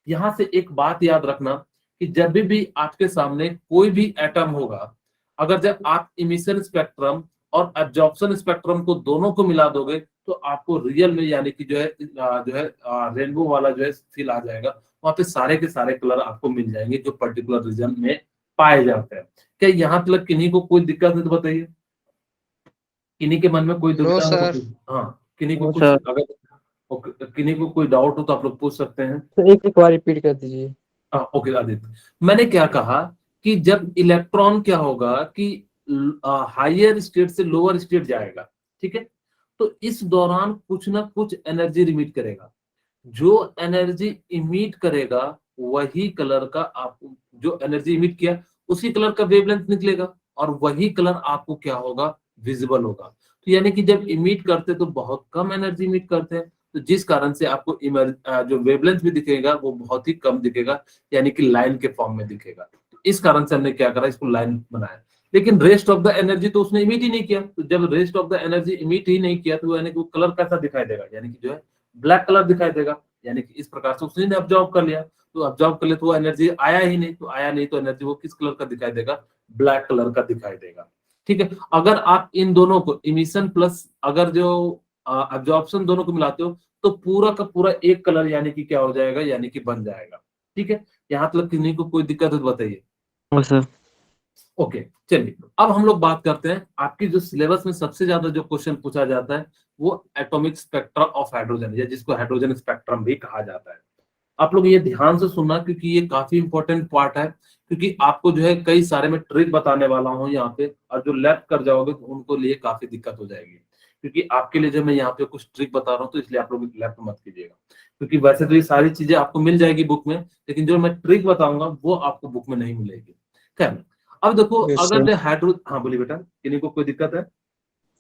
यहाँ से एक बात याद रखना कि जब भी आपके सामने कोई भी एटम होगा, अगर जब आप इमिशन स्पेक्ट्रम और एब्जॉर्प्शन स्पेक्ट्रम को दोनों को मिला दोगे तो आपको रियल में यानी कि जो है रेनबो वाला जो है फील आ जाएगा। वहां पे सारे के सारे कलर आपको मिल जाएंगे जो पर्टिकुलर रीजन में पाए जाते हैं। क्या यहाँ तक किन्हीं को कोई दिक्कत है तो बताइए, किन्हीं के मन में कोई नो दुविधा हो सर। तो हाँ, किन्हीं को नो कुछ सर। अगर किन्हीं को कोई डाउट हो तो आप लोग पूछ सकते हैं। तो एक एक बार रिपीट कर दीजिए। ओके आदित्य, मैंने क्या कहा कि जब इलेक्ट्रॉन क्या होगा कि हायर स्टेट से लोअर स्टेट जाएगा, ठीक है, तो इस दौरान कुछ ना कुछ एनर्जी रिमिट करेगा। जो एनर्जी इमिट करेगा वही कलर का आपको, जो एनर्जी इमिट किया उसी कलर का वेवलेंथ निकलेगा, और वही कलर आपको क्या होगा, विजिबल होगा। तो यानी कि जब इमिट करते तो बहुत कम एनर्जी इमिट करते हैं, तो जिस कारण से आपको जो वेवलेंथ भी दिखेगा वो बहुत ही कम दिखेगा, यानी कि लाइन के फॉर्म में दिखेगा। तो इस कारण से हमने क्या करा, इसको लाइन बनाया। लेकिन रेस्ट ऑफ द एनर्जी तो उसने इमिट ही नहीं किया, तो जब rest of the energy emit ही नहीं किया तो यानी कि वो कलर कैसा दिखाई देगा, यानी कि जो है ब्लैक कलर दिखाई देगा। यानी कि इस प्रकार से उसने अब्जॉर्ब कर लिया, तो अब्जॉर्ब कर लिया तो वो एनर्जी आया ही नहीं, तो आया नहीं तो एनर्जी वो किस कलर का दिखाई देगा, ब्लैक कलर का दिखाई देगा। ठीक है, अगर आप इन दोनों को इमिशन प्लस अगर जो अब्जॉर्प्शन दोनों को मिलाते हो तो पूरा का पूरा एक कलर यानी कि क्या हो जाएगा, यानी कि बन जाएगा। ठीक है, यहाँ तक किन्हीं को कोई दिक्कत है तो बताइए। No sir. ओके, चलिए अब हम लोग बात करते हैं आपकी जो सिलेबस में सबसे ज्यादा जो क्वेश्चन पूछा जाता है वो एटॉमिक स्पेक्ट्रा ऑफ हाइड्रोजन, या जिसको हाइड्रोजन स्पेक्ट्रम भी कहा जाता है। आप लोग ये ध्यान से सुनना क्योंकि ये काफी इंपॉर्टेंट पार्ट है, क्योंकि आपको जो है कई सारे मैं ट्रिक बताने वाला हूँ यहाँ पे, और जो लेफ्ट कर जाओगे तो उनको लिए काफी दिक्कत हो जाएगी। क्योंकि आपके लिए जब मैं यहाँ पे कुछ ट्रिक बता रहा हूँ तो इसलिए आप लोग लेफ्ट मत कीजिएगा, क्योंकि वैसे तो ये सारी चीजें आपको मिल जाएगी बुक में, लेकिन जो मैं ट्रिक बताऊंगा वो आपको बुक में नहीं मिलेगी। खैर, अब देखो यस अगर सर। जो हाइड्रो, हाँ बोलिए बेटा, किन्हीं को कोई दिक्कत है?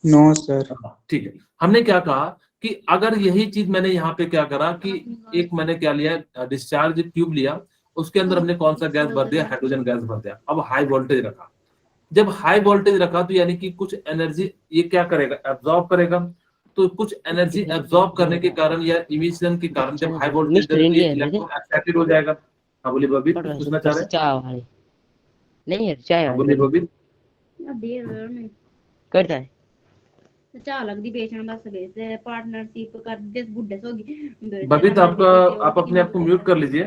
No sir. हाँ, ठीक है, हमने क्या कहा कि अगर यही चीज मैंने यहाँ पे क्या करा कि एक मैंने क्या लिया, डिस्चार्ज ट्यूब लिया, उसके अंदर हमने कौन सा गैस भर दिया, हाइड्रोजन गैस भर दिया। अब हाई वोल्टेज रखा, जब हाई वोल्टेज रखा तो यानी कि कुछ एनर्जी ये क्या करेगा, एब्जॉर्ब करेगा। तो कुछ एनर्जी एब्जॉर्ब करने के कारण या इमिशन के कारण जब हाई वोल्टेज मिस्टर इंडिया है इलेक्ट्रॉन एक्साइटेड हो जाएगा। हाँ बोलिए बबी, कुछ पूछना चाह रहे हैं? चाय वाले नहीं है, चाय हाँ वाले बोलिए बबी। करता है। चाह लगदी बेचना बस बेच पार्टनरशिप कर दे बुड्ढे सोगी बबी तो आपका, आप अपने आप को म्यूट कर लीजिए।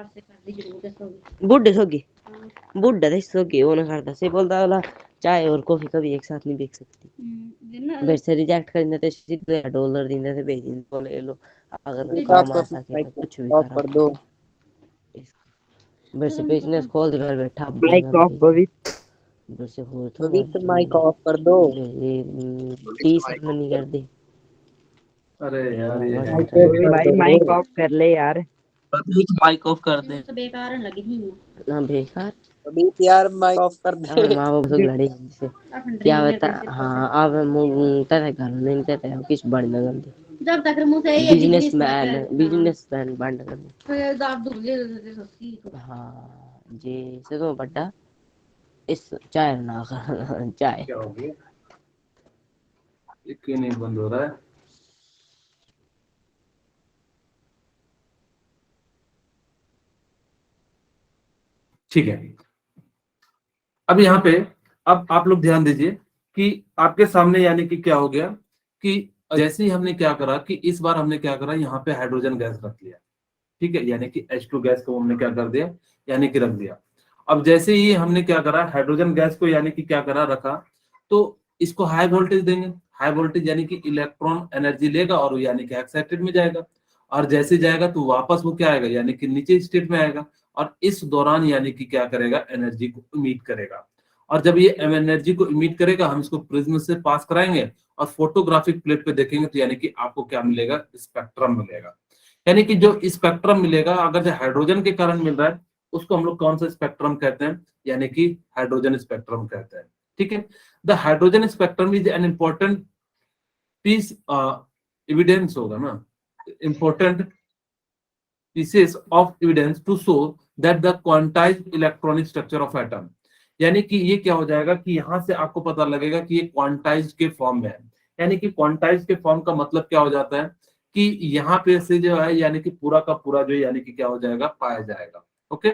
से कर दी जरूर दसोगे बुढ़े सोगी हाँ। बुढ़ा तो सोगी वो ना करता से बोलता अगला चाय और कॉफी कभी एक साथ नहीं बेच सकती जिन्ना मेरे से रिजेक्ट कर देते सीधे $1 दिन से भेज दिन तो ले लो अगर नहीं, काम आ आप सके तो कुछ भी ऑफ करा कर दो। मेरे से बिजनेस खोल दे घर बैठा माइक ऑफ पवित्र मेरे से हो तो पवित्र माइक ऑफ कर दो। 30 नहीं कर दी अरे यार ये है माइक ऑफ कर भाई दो। माइक ऑफ कर ले यार प्रतीक माइक ऑफ कर दे तो बेकार है लगी थी ना बेकार पवित्र यार माइक ऑफ कर अब दे। माँ बाप से लड़ी से क्या बता हाँ अब तेरे घर में नहीं तेरे किस बढ़ना गंदी जब तक मुंह से बिजनेसमैन बन गंदी फिर दाब दूर ले ले सस्ती हाँ जी से तो बड़ा इस चाय ना चाय क्या हो गया, ये क्यों नहीं बंद हो रहा है? ठीक है, अब यहाँ पे अब आप लोग ध्यान दीजिए कि आपके सामने यानी कि क्या हो गया कि जैसे ही हमने क्या करा कि इस बार हमने क्या करा, यहाँ पे हाइड्रोजन गैस रख लिया, ठीक है, यानी कि H2 गैस को हमने क्या कर दिया, यानी कि रख दिया। अब जैसे ही हमने क्या करा, हाइड्रोजन गैस को यानी कि क्या करा, रखा, तो इसको हाई वोल्टेज देंगे। हाई वोल्टेज यानी कि इलेक्ट्रॉन एनर्जी लेगा और वो यानी कि एक्साइटेड में जाएगा, और जैसे जाएगा तो वापस वो क्या आएगा, यानी कि नीचे स्टेट में आएगा, और इस दौरान यानी कि क्या करेगा, एनर्जी को इमिट करेगा। और जब ये एनर्जी को इमिट करेगा, हम इसको प्रिज्म से पास कराएंगे और फोटोग्राफिक प्लेट पे देखेंगे, तो यानी कि आपको क्या मिलेगा, स्पेक्ट्रम मिलेगा। यानी कि जो स्पेक्ट्रम मिलेगा, अगर जो हाइड्रोजन के कारण मिल रहा है, उसको हम लोग कौन सा स्पेक्ट्रम कहते हैं, यानी कि हाइड्रोजन स्पेक्ट्रम कहते हैं। ठीक है, the hydrogen spectrum is an important piece, evidence होगा ना, important pieces of evidence to show that the quantized electronic structure of atom, यानी कि ये क्या हो जाएगा कि यहाँ से आपको पता लगेगा कि ये क्वांटाइज्ड के फॉर्म में है। यानी कि क्वांटाइज्ड के फॉर्म का मतलब क्या हो जाता है कि यहाँ पे से जो है यानी कि पूरा का पूरा जो यानी कि क्या हो जाएगा, पाया जाएगा। ओके,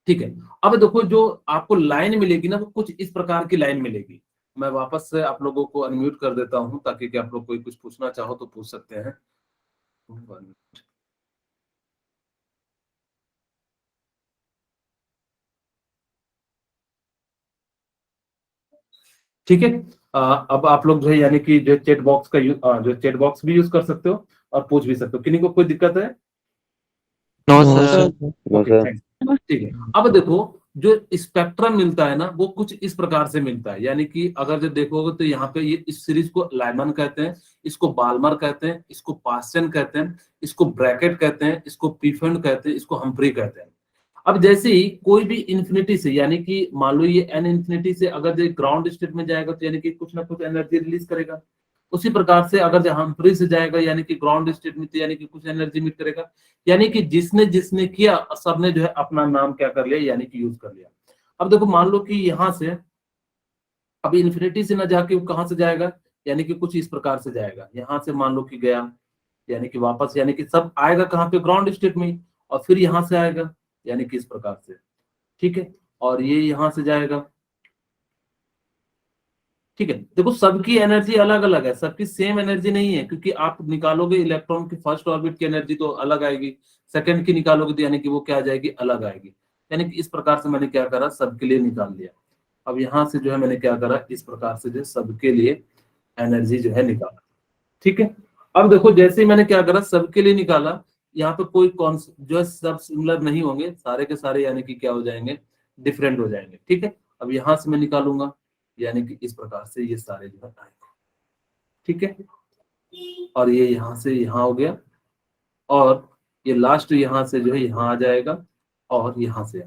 ठीक है। अब देखो जो आपको लाइन मिलेगी ना, वो कुछ इस प्रकार की लाइन मिलेगी। मैं वापस से आप लोगों को अनम्यूट कर देता हूँ ताकि कि आप लोग कोई कुछ पूछना चाहो तो पूछ सकते हैं। ठीक है, अब आप लोग जो है यानी कि जो चैट बॉक्स का जो चैट बॉक्स भी यूज कर सकते हो और पूछ भी सकते हो। किन्हीं को कोई दिक्कत है? No sir. ओके, ठीक है। अब देखो जो स्पेक्ट्रम मिलता है ना, वो कुछ इस प्रकार से मिलता है। यानी कि अगर जो देखोगे तो यहाँ पे ये इस सीरीज को लाइमन कहते हैं, इसको बाल्मर कहते हैं, इसको पास्चन कहते हैं, इसको ब्रैकेट कहते हैं, इसको पीफेंड कहते हैं, इसको हम्फ्री कहते हैं। अब जैसे ही कोई भी इन्फिनिटी से यानी कि मान लो ये एन इन्फिनिटी से अगर जो ग्राउंड स्टेट में जाएगा तो यानी कि कुछ ना कुछ एनर्जी रिलीज करेगा। उसी प्रकार से अगर जो हम्फ्री से जाएगा यानी कि ग्राउंड स्टेट में तो यानी कि कुछ एनर्जी मिट करेगा। यानी कि जिसने जिसने किया सबने जो है अपना नाम क्या कर लिया, यानी कि यूज कर लिया। अब देखो मान लो कि यहाँ से अभी इन्फिनिटी से ना जाके वो कहाँ से जाएगा, यानी कि कुछ इस प्रकार से जाएगा। यहाँ से मान लो कि गया यानी कि वापस यानी कि सब आएगा कहाँ पे, ग्राउंड स्टेट में, और फिर यहाँ से आएगा यानी कि इस प्रकार से। ठीक है, और ये यहाँ से जाएगा। ठीक है, देखो सबकी एनर्जी अलग अलग है, सबकी सेम एनर्जी नहीं है, क्योंकि आप निकालोगे इलेक्ट्रॉन की फर्स्ट ऑर्बिट की एनर्जी तो अलग आएगी, सेकंड की निकालोगे तो यानी कि वो क्या आ जाएगी, अलग आएगी। यानी कि इस प्रकार से मैंने क्या करा, सबके लिए निकाल लिया। अब यहाँ से जो है मैंने क्या करा, इस प्रकार से जो सबके लिए एनर्जी जो है निकाला। ठीक है, अब देखो जैसे ही मैंने क्या करा, सबके लिए निकाला, यहाँ पे कोई कौन जो है सब सिमिलर नहीं होंगे, सारे के सारे यानी कि क्या हो जाएंगे, डिफरेंट हो जाएंगे। ठीक है, अब यहाँ से मैं निकालूंगा यानी कि इस प्रकार से ये सारे जो है आएंगे। ठीक है, और ये यहाँ से यहाँ हो गया, और ये लास्ट यहाँ से जो है यहाँ आ जाएगा, और यहाँ से।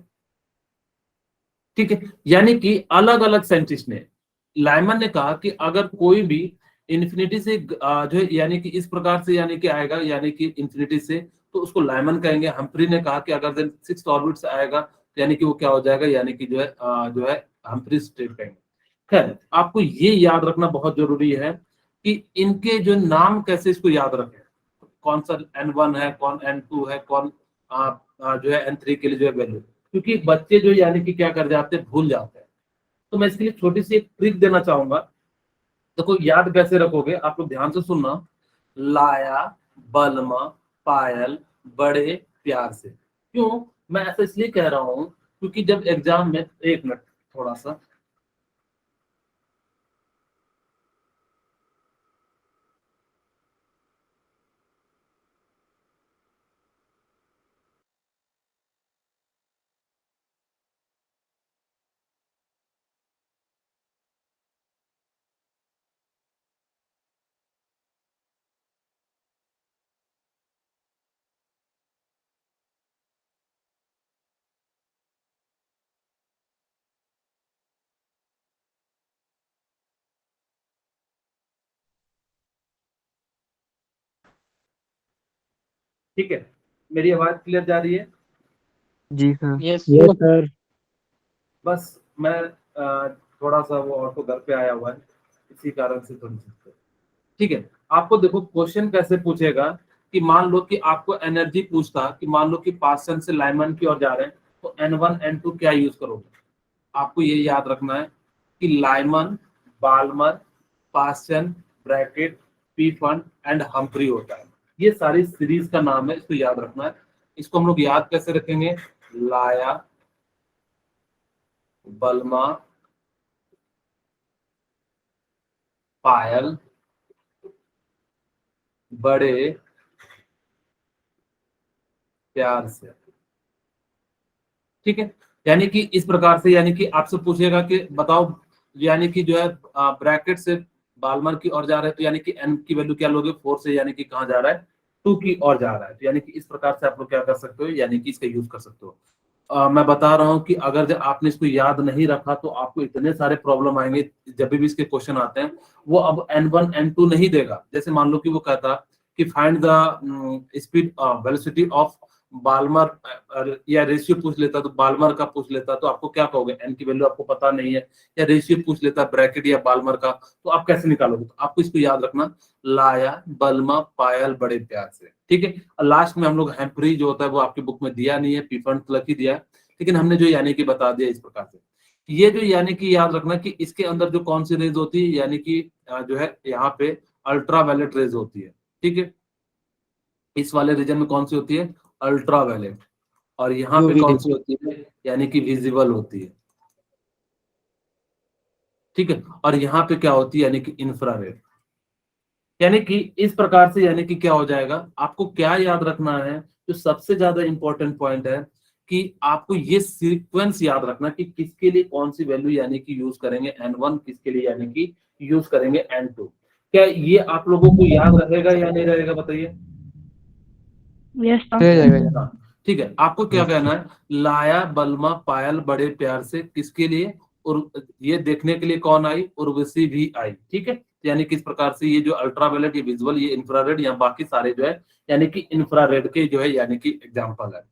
ठीक है, यानी कि अलग अलग साइंटिस्ट ने, लाइमन ने कहा कि अगर कोई भी इन्फिनिटी से जो है यानी कि इस प्रकार से यानी कि आएगा, यानी कि इन्फिनिटी से, तो उसको लाइमन कहेंगे। हम्फ्री ने कहा कि अगर 6th ऑर्बिट से आएगा तो यानी कि वो क्या हो जाएगा, यानी कि जो है हम्फ्री स्टेट कहेंगे। खैर, आपको ये याद रखना बहुत जरूरी है कि इनके जो नाम कैसे इसको याद रखें, कौन सा N1 है, कौन N2 है, कौन जो है N3 के लिए जो है वैल्यू, क्योंकि बच्चे जो यानी कि क्या कर जाते हैं, भूल जाते हैं। तो मैं इसके लिए छोटी सी एक ट्रिक देना चाहूंगा। देखो याद कैसे रखोगे, आप लोग ध्यान से सुनना। लाया, बलमा, पायल, बड़े प्यार से। क्यों मैं ऐसा इसलिए कह रहा हूं क्योंकि जब एग्जाम में, एक मिनट थोड़ा सा, ठीक है, मेरी आवाज क्लियर जा रही है? जी सर। Yes sir. बस मैं थोड़ा सा वो ऑटो घर पे आया हुआ है, इसी कारण से थोड़ी सी, ठीक है। आपको देखो क्वेश्चन कैसे पूछेगा कि मान लो कि आपको एनर्जी पूछता कि मान लो कि पास्टन से लाइमन की ओर जा रहे हैं, तो N1 N2 क्या यूज करोगे? आपको ये याद रखना है कि Lyman, Balmer, Paschen, Brackett, Pfund and Humphreys होता है। ये सारी सीरीज का नाम है, इसको याद रखना है। इसको हम लोग याद कैसे रखेंगे? लाया, बल्मा, पायल, बड़े प्यार से, ठीक है। यानी कि इस प्रकार से, यानी कि आपसे पूछेगा कि बताओ, यानी कि जो है ब्रैकेट से बाल्मर की ओर जा रहा है, तो यानी कि एन की वैल्यू क्या लोगे? 4 से, यानी कि कहाँ जा रहा है? 2 की ओर जा रहा है। तो यानी कि इस प्रकार से आप लोग क्या कर सकते हो, यानी कि इसका यूज कर सकते हो। मैं बता रहा हूं कि अगर जब आपने इसको याद नहीं रखा तो आपको इतने सारे प्रॉब्लम आएंगे जब भी इसके क्वेश्चन आते हैं। वो अब N1 N2 नहीं देगा। जैसे मान लो कि वो कहता कि find the speed velocity of Balmer, या रेशियो पूछ लेता तो बाल्मर का पूछ लेता, तो आपको क्या कहोगे? एन की वैल्यू आपको पता नहीं है, या रेशियो पूछ लेता ब्रैकेट या बाल्मर का, तो आप कैसे निकालोगे? तो आपको इसको याद रखना, लाया, बल्मा, पायल, बड़े प्यार से, ठीक है। और लास्ट में हम लोग हैम्फ्री जो होता है वो आपकी बुक में दिया नहीं है, पीफंड तक ही दिया है, लेकिन हमने जो यानी कि बता दिया इस प्रकार से। ये जो यानी कि याद रखना कि इसके अंदर जो कौन सी रेज होती है, यानी कि जो है यहाँ पे अल्ट्रावायलेट रेज होती है, ठीक है। इस वाले रीजन में कौन सी होती है? अल्ट्रावायलेट। और यहाँ पे कौन सी होती है? यानी कि विजिबल होती है, ठीक है। और यहाँ पे क्या होती है? यानी कि इंफ्रारेड। यानी कि इस प्रकार से, यानी कि क्या हो जाएगा, आपको क्या याद रखना है? जो सबसे ज्यादा इंपॉर्टेंट पॉइंट है कि आपको ये सीक्वेंस याद रखना कि किसके लिए कौन सी वैल्यू यानी कि यूज करेंगे N1, किसके लिए यानी कि यूज करेंगे N2। क्या ये आप लोगों को याद रहेगा या नहीं रहेगा, बताइए? हाँ, ठीक है। आपको क्या कहना है? लाया, बल्मा, पायल, बड़े प्यार से, किसके लिए? और ये देखने के लिए कौन आई? उर्वशी भी आई, ठीक है। यानी किस प्रकार से ये जो अल्ट्रावायलेट, ये विजुअल, ये इंफ्रारेड, या बाकी सारे जो है यानी कि इंफ्रारेड के जो है यानी कि एग्जाम्पल है।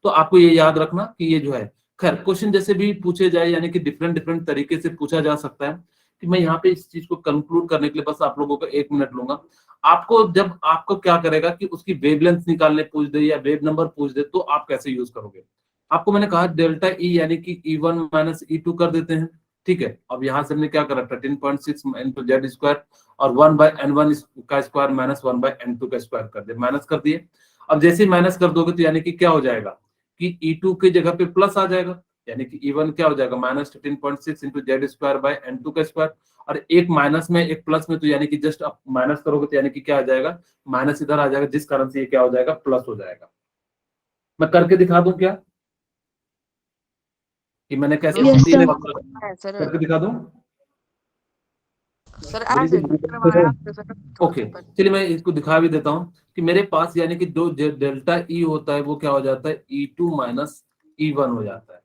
तो आपको ये याद रखना कि ये जो है, खैर क्वेश्चन जैसे भी पूछे जाए यानी कि डिफरेंट डिफरेंट तरीके से पूछा जा सकता है। कि मैं यहाँ पे इस चीज को कंक्लूड करने के लिए बस आप लोगों को 1 मिनट लूंगा। आपको जब आपको क्या करेगा कि उसकी वेवलेंथ निकालने पूछ दे या वेव नंबर पूछ दे, तो आप कैसे यूज करोगे? आपको मैंने कहा डेल्टा ई यानी कि E1 माइनस E2 कर देते हैं, ठीक है। अब यहाँ से हमने क्या करा? 13.6 इंटू जेड स्क्वायर और 1/N1 का स्क्वायर माइनस 1/N2 का स्क्वायर कर दिया, माइनस कर दिए। अब जैसे ही माइनस कर दोगे तो यानी कि क्या हो जाएगा कि E2 की जगह पे प्लस आ जाएगा, यानी कि E1 क्या हो जाएगा? Minus 13.6 into Z square by N2 का स्क्वायर। और एक माइनस में एक प्लस में, तो यानी कि जस्ट आप माइनस करोगे तो यानी कि क्या आ जाएगा? माइनस इधर आ जाएगा, जिस कारण से ये क्या हो जाएगा? प्लस हो जाएगा। मैं करके दिखा दूं क्या कि मैंने कैसे Yes, सीधे sir. सर करके दिखा दूं? सर ऐसे करवाया आपने सर ओके, चलिए मैं इसको दिखा भी देता हूँ कि मेरे पास यानी कि जो डेल्टा ई होता है वो क्या हो जाता है? E2 माइनस E1 हो जाता है।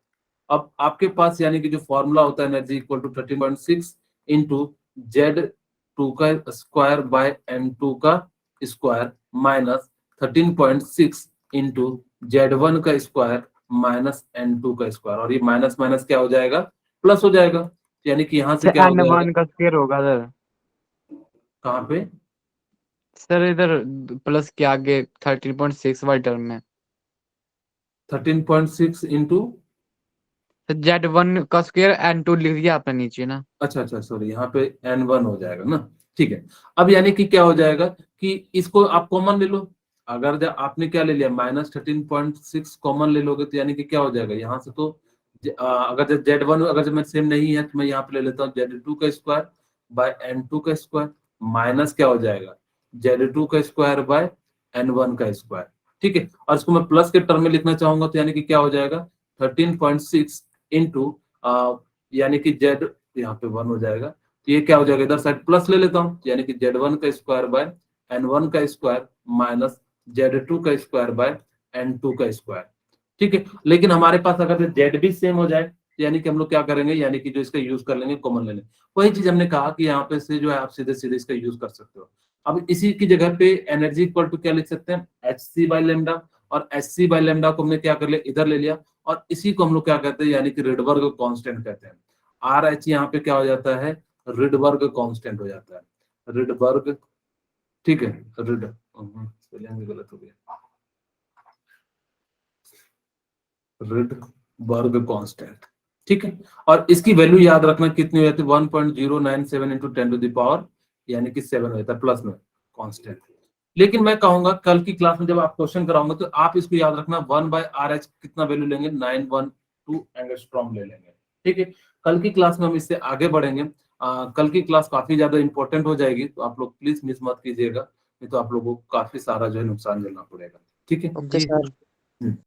अब आपके पास यानी कि जो फॉर्मूला होता है energy equal to 13.6 into Z2 का स्क्वायर बाय N2 का स्क्वायर माइनस 13.6 इंटू Z1 का स्क्वायर माइनस N2 का स्क्वायर। और ये माइनस माइनस क्या हो जाएगा? प्लस हो जाएगा। यानी कि यहाँ से क्या हो जाएगा? N1 का स्क्वायर होगा सर। कहाँ पे? सर इधर प्लस के आगे 13.6 वाले टर्म में 13.6 इंटू, Z1 का स्क्वायर N2 लिख दिया आपने नीचे ना। अच्छा सॉरी, यहाँ पे N1 हो जाएगा ना, ठीक है। अब यानी कि क्या हो जाएगा कि इसको आप कॉमन ले लो, अगर जब आपने क्या ले लिया -13.6 कॉमन ले लोगे तो यानी कि क्या हो जाएगा यहाँ से तो अगर जब Z1 अगर जब मैं सेम नहीं है तो मैं यहाँ पे ले लेता हूँ Z2 का स्क्वायर बाय N2 का स्क्वायर माइनस क्या हो जाएगा Z2 का स्क्वायर बाय N1 का स्क्वायर। ठीक है, और इसको मैं प्लस के टर्म में लिखना चाहूंगा तो यानी कि क्या हो जाएगा 13.6 इंटू यानी कि Z यहाँ पे 1 हो जाएगा तो ये क्या हो जाएगा इधर साइड प्लस ले लेता हूँ यानी कि Z1 का स्क्वायर बाय N1 का स्क्वायर माइनस Z2 का स्क्वायर बाय N2 का स्क्वायर। ठीक है, लेकिन हमारे पास अगर Z भी सेम हो जाए तो यानी कि हम लोग क्या करेंगे यानी कि जो इसका यूज कर लेंगे कॉमन ले लेंगे। वही चीज हमने कहा कि यहाँ पे से जो है आप सीधे सीधे इसका यूज कर सकते हो। अब इसी की जगह पे एनर्जी इक्वल टू क्या लिख सकते हैं hc बाय लैम्डा, और hc बाय लैम्डा को हमने क्या कर लिया इधर ले लिया और इसी को हम लोग क्या कहते हैं यानी कि रिडबर्ग कांस्टेंट कहते हैं। RH यहाँ पे क्या हो जाता है रिडबर्ग कांस्टेंट हो जाता है रिडबर्ग। ठीक है, स्पेलिंग गलत हो गया रिडबर्ग कांस्टेंट। ठीक है, और इसकी वैल्यू याद रखना कितनी हो जाती है 1.097 इंटू 10 टू द पावर यानी कि 7 हो जाता है प्लस में कांस्टेंट। लेकिन मैं कहूंगा कल की क्लास में जब आप क्वेश्चन कराऊंगा तो आप इसको याद रखना 1/RH कितना वैल्यू लेंगे 912 एंगस्ट्रॉम ले लेंगे। ठीक है, कल की क्लास में हम इससे आगे बढ़ेंगे। कल की क्लास काफी ज्यादा इंपॉर्टेंट हो जाएगी तो आप लोग प्लीज मिस मत कीजिएगा, नहीं तो आप लोगों को काफी सारा जो है नुकसान झेलना पड़ेगा। ठीक है ओके जी सर।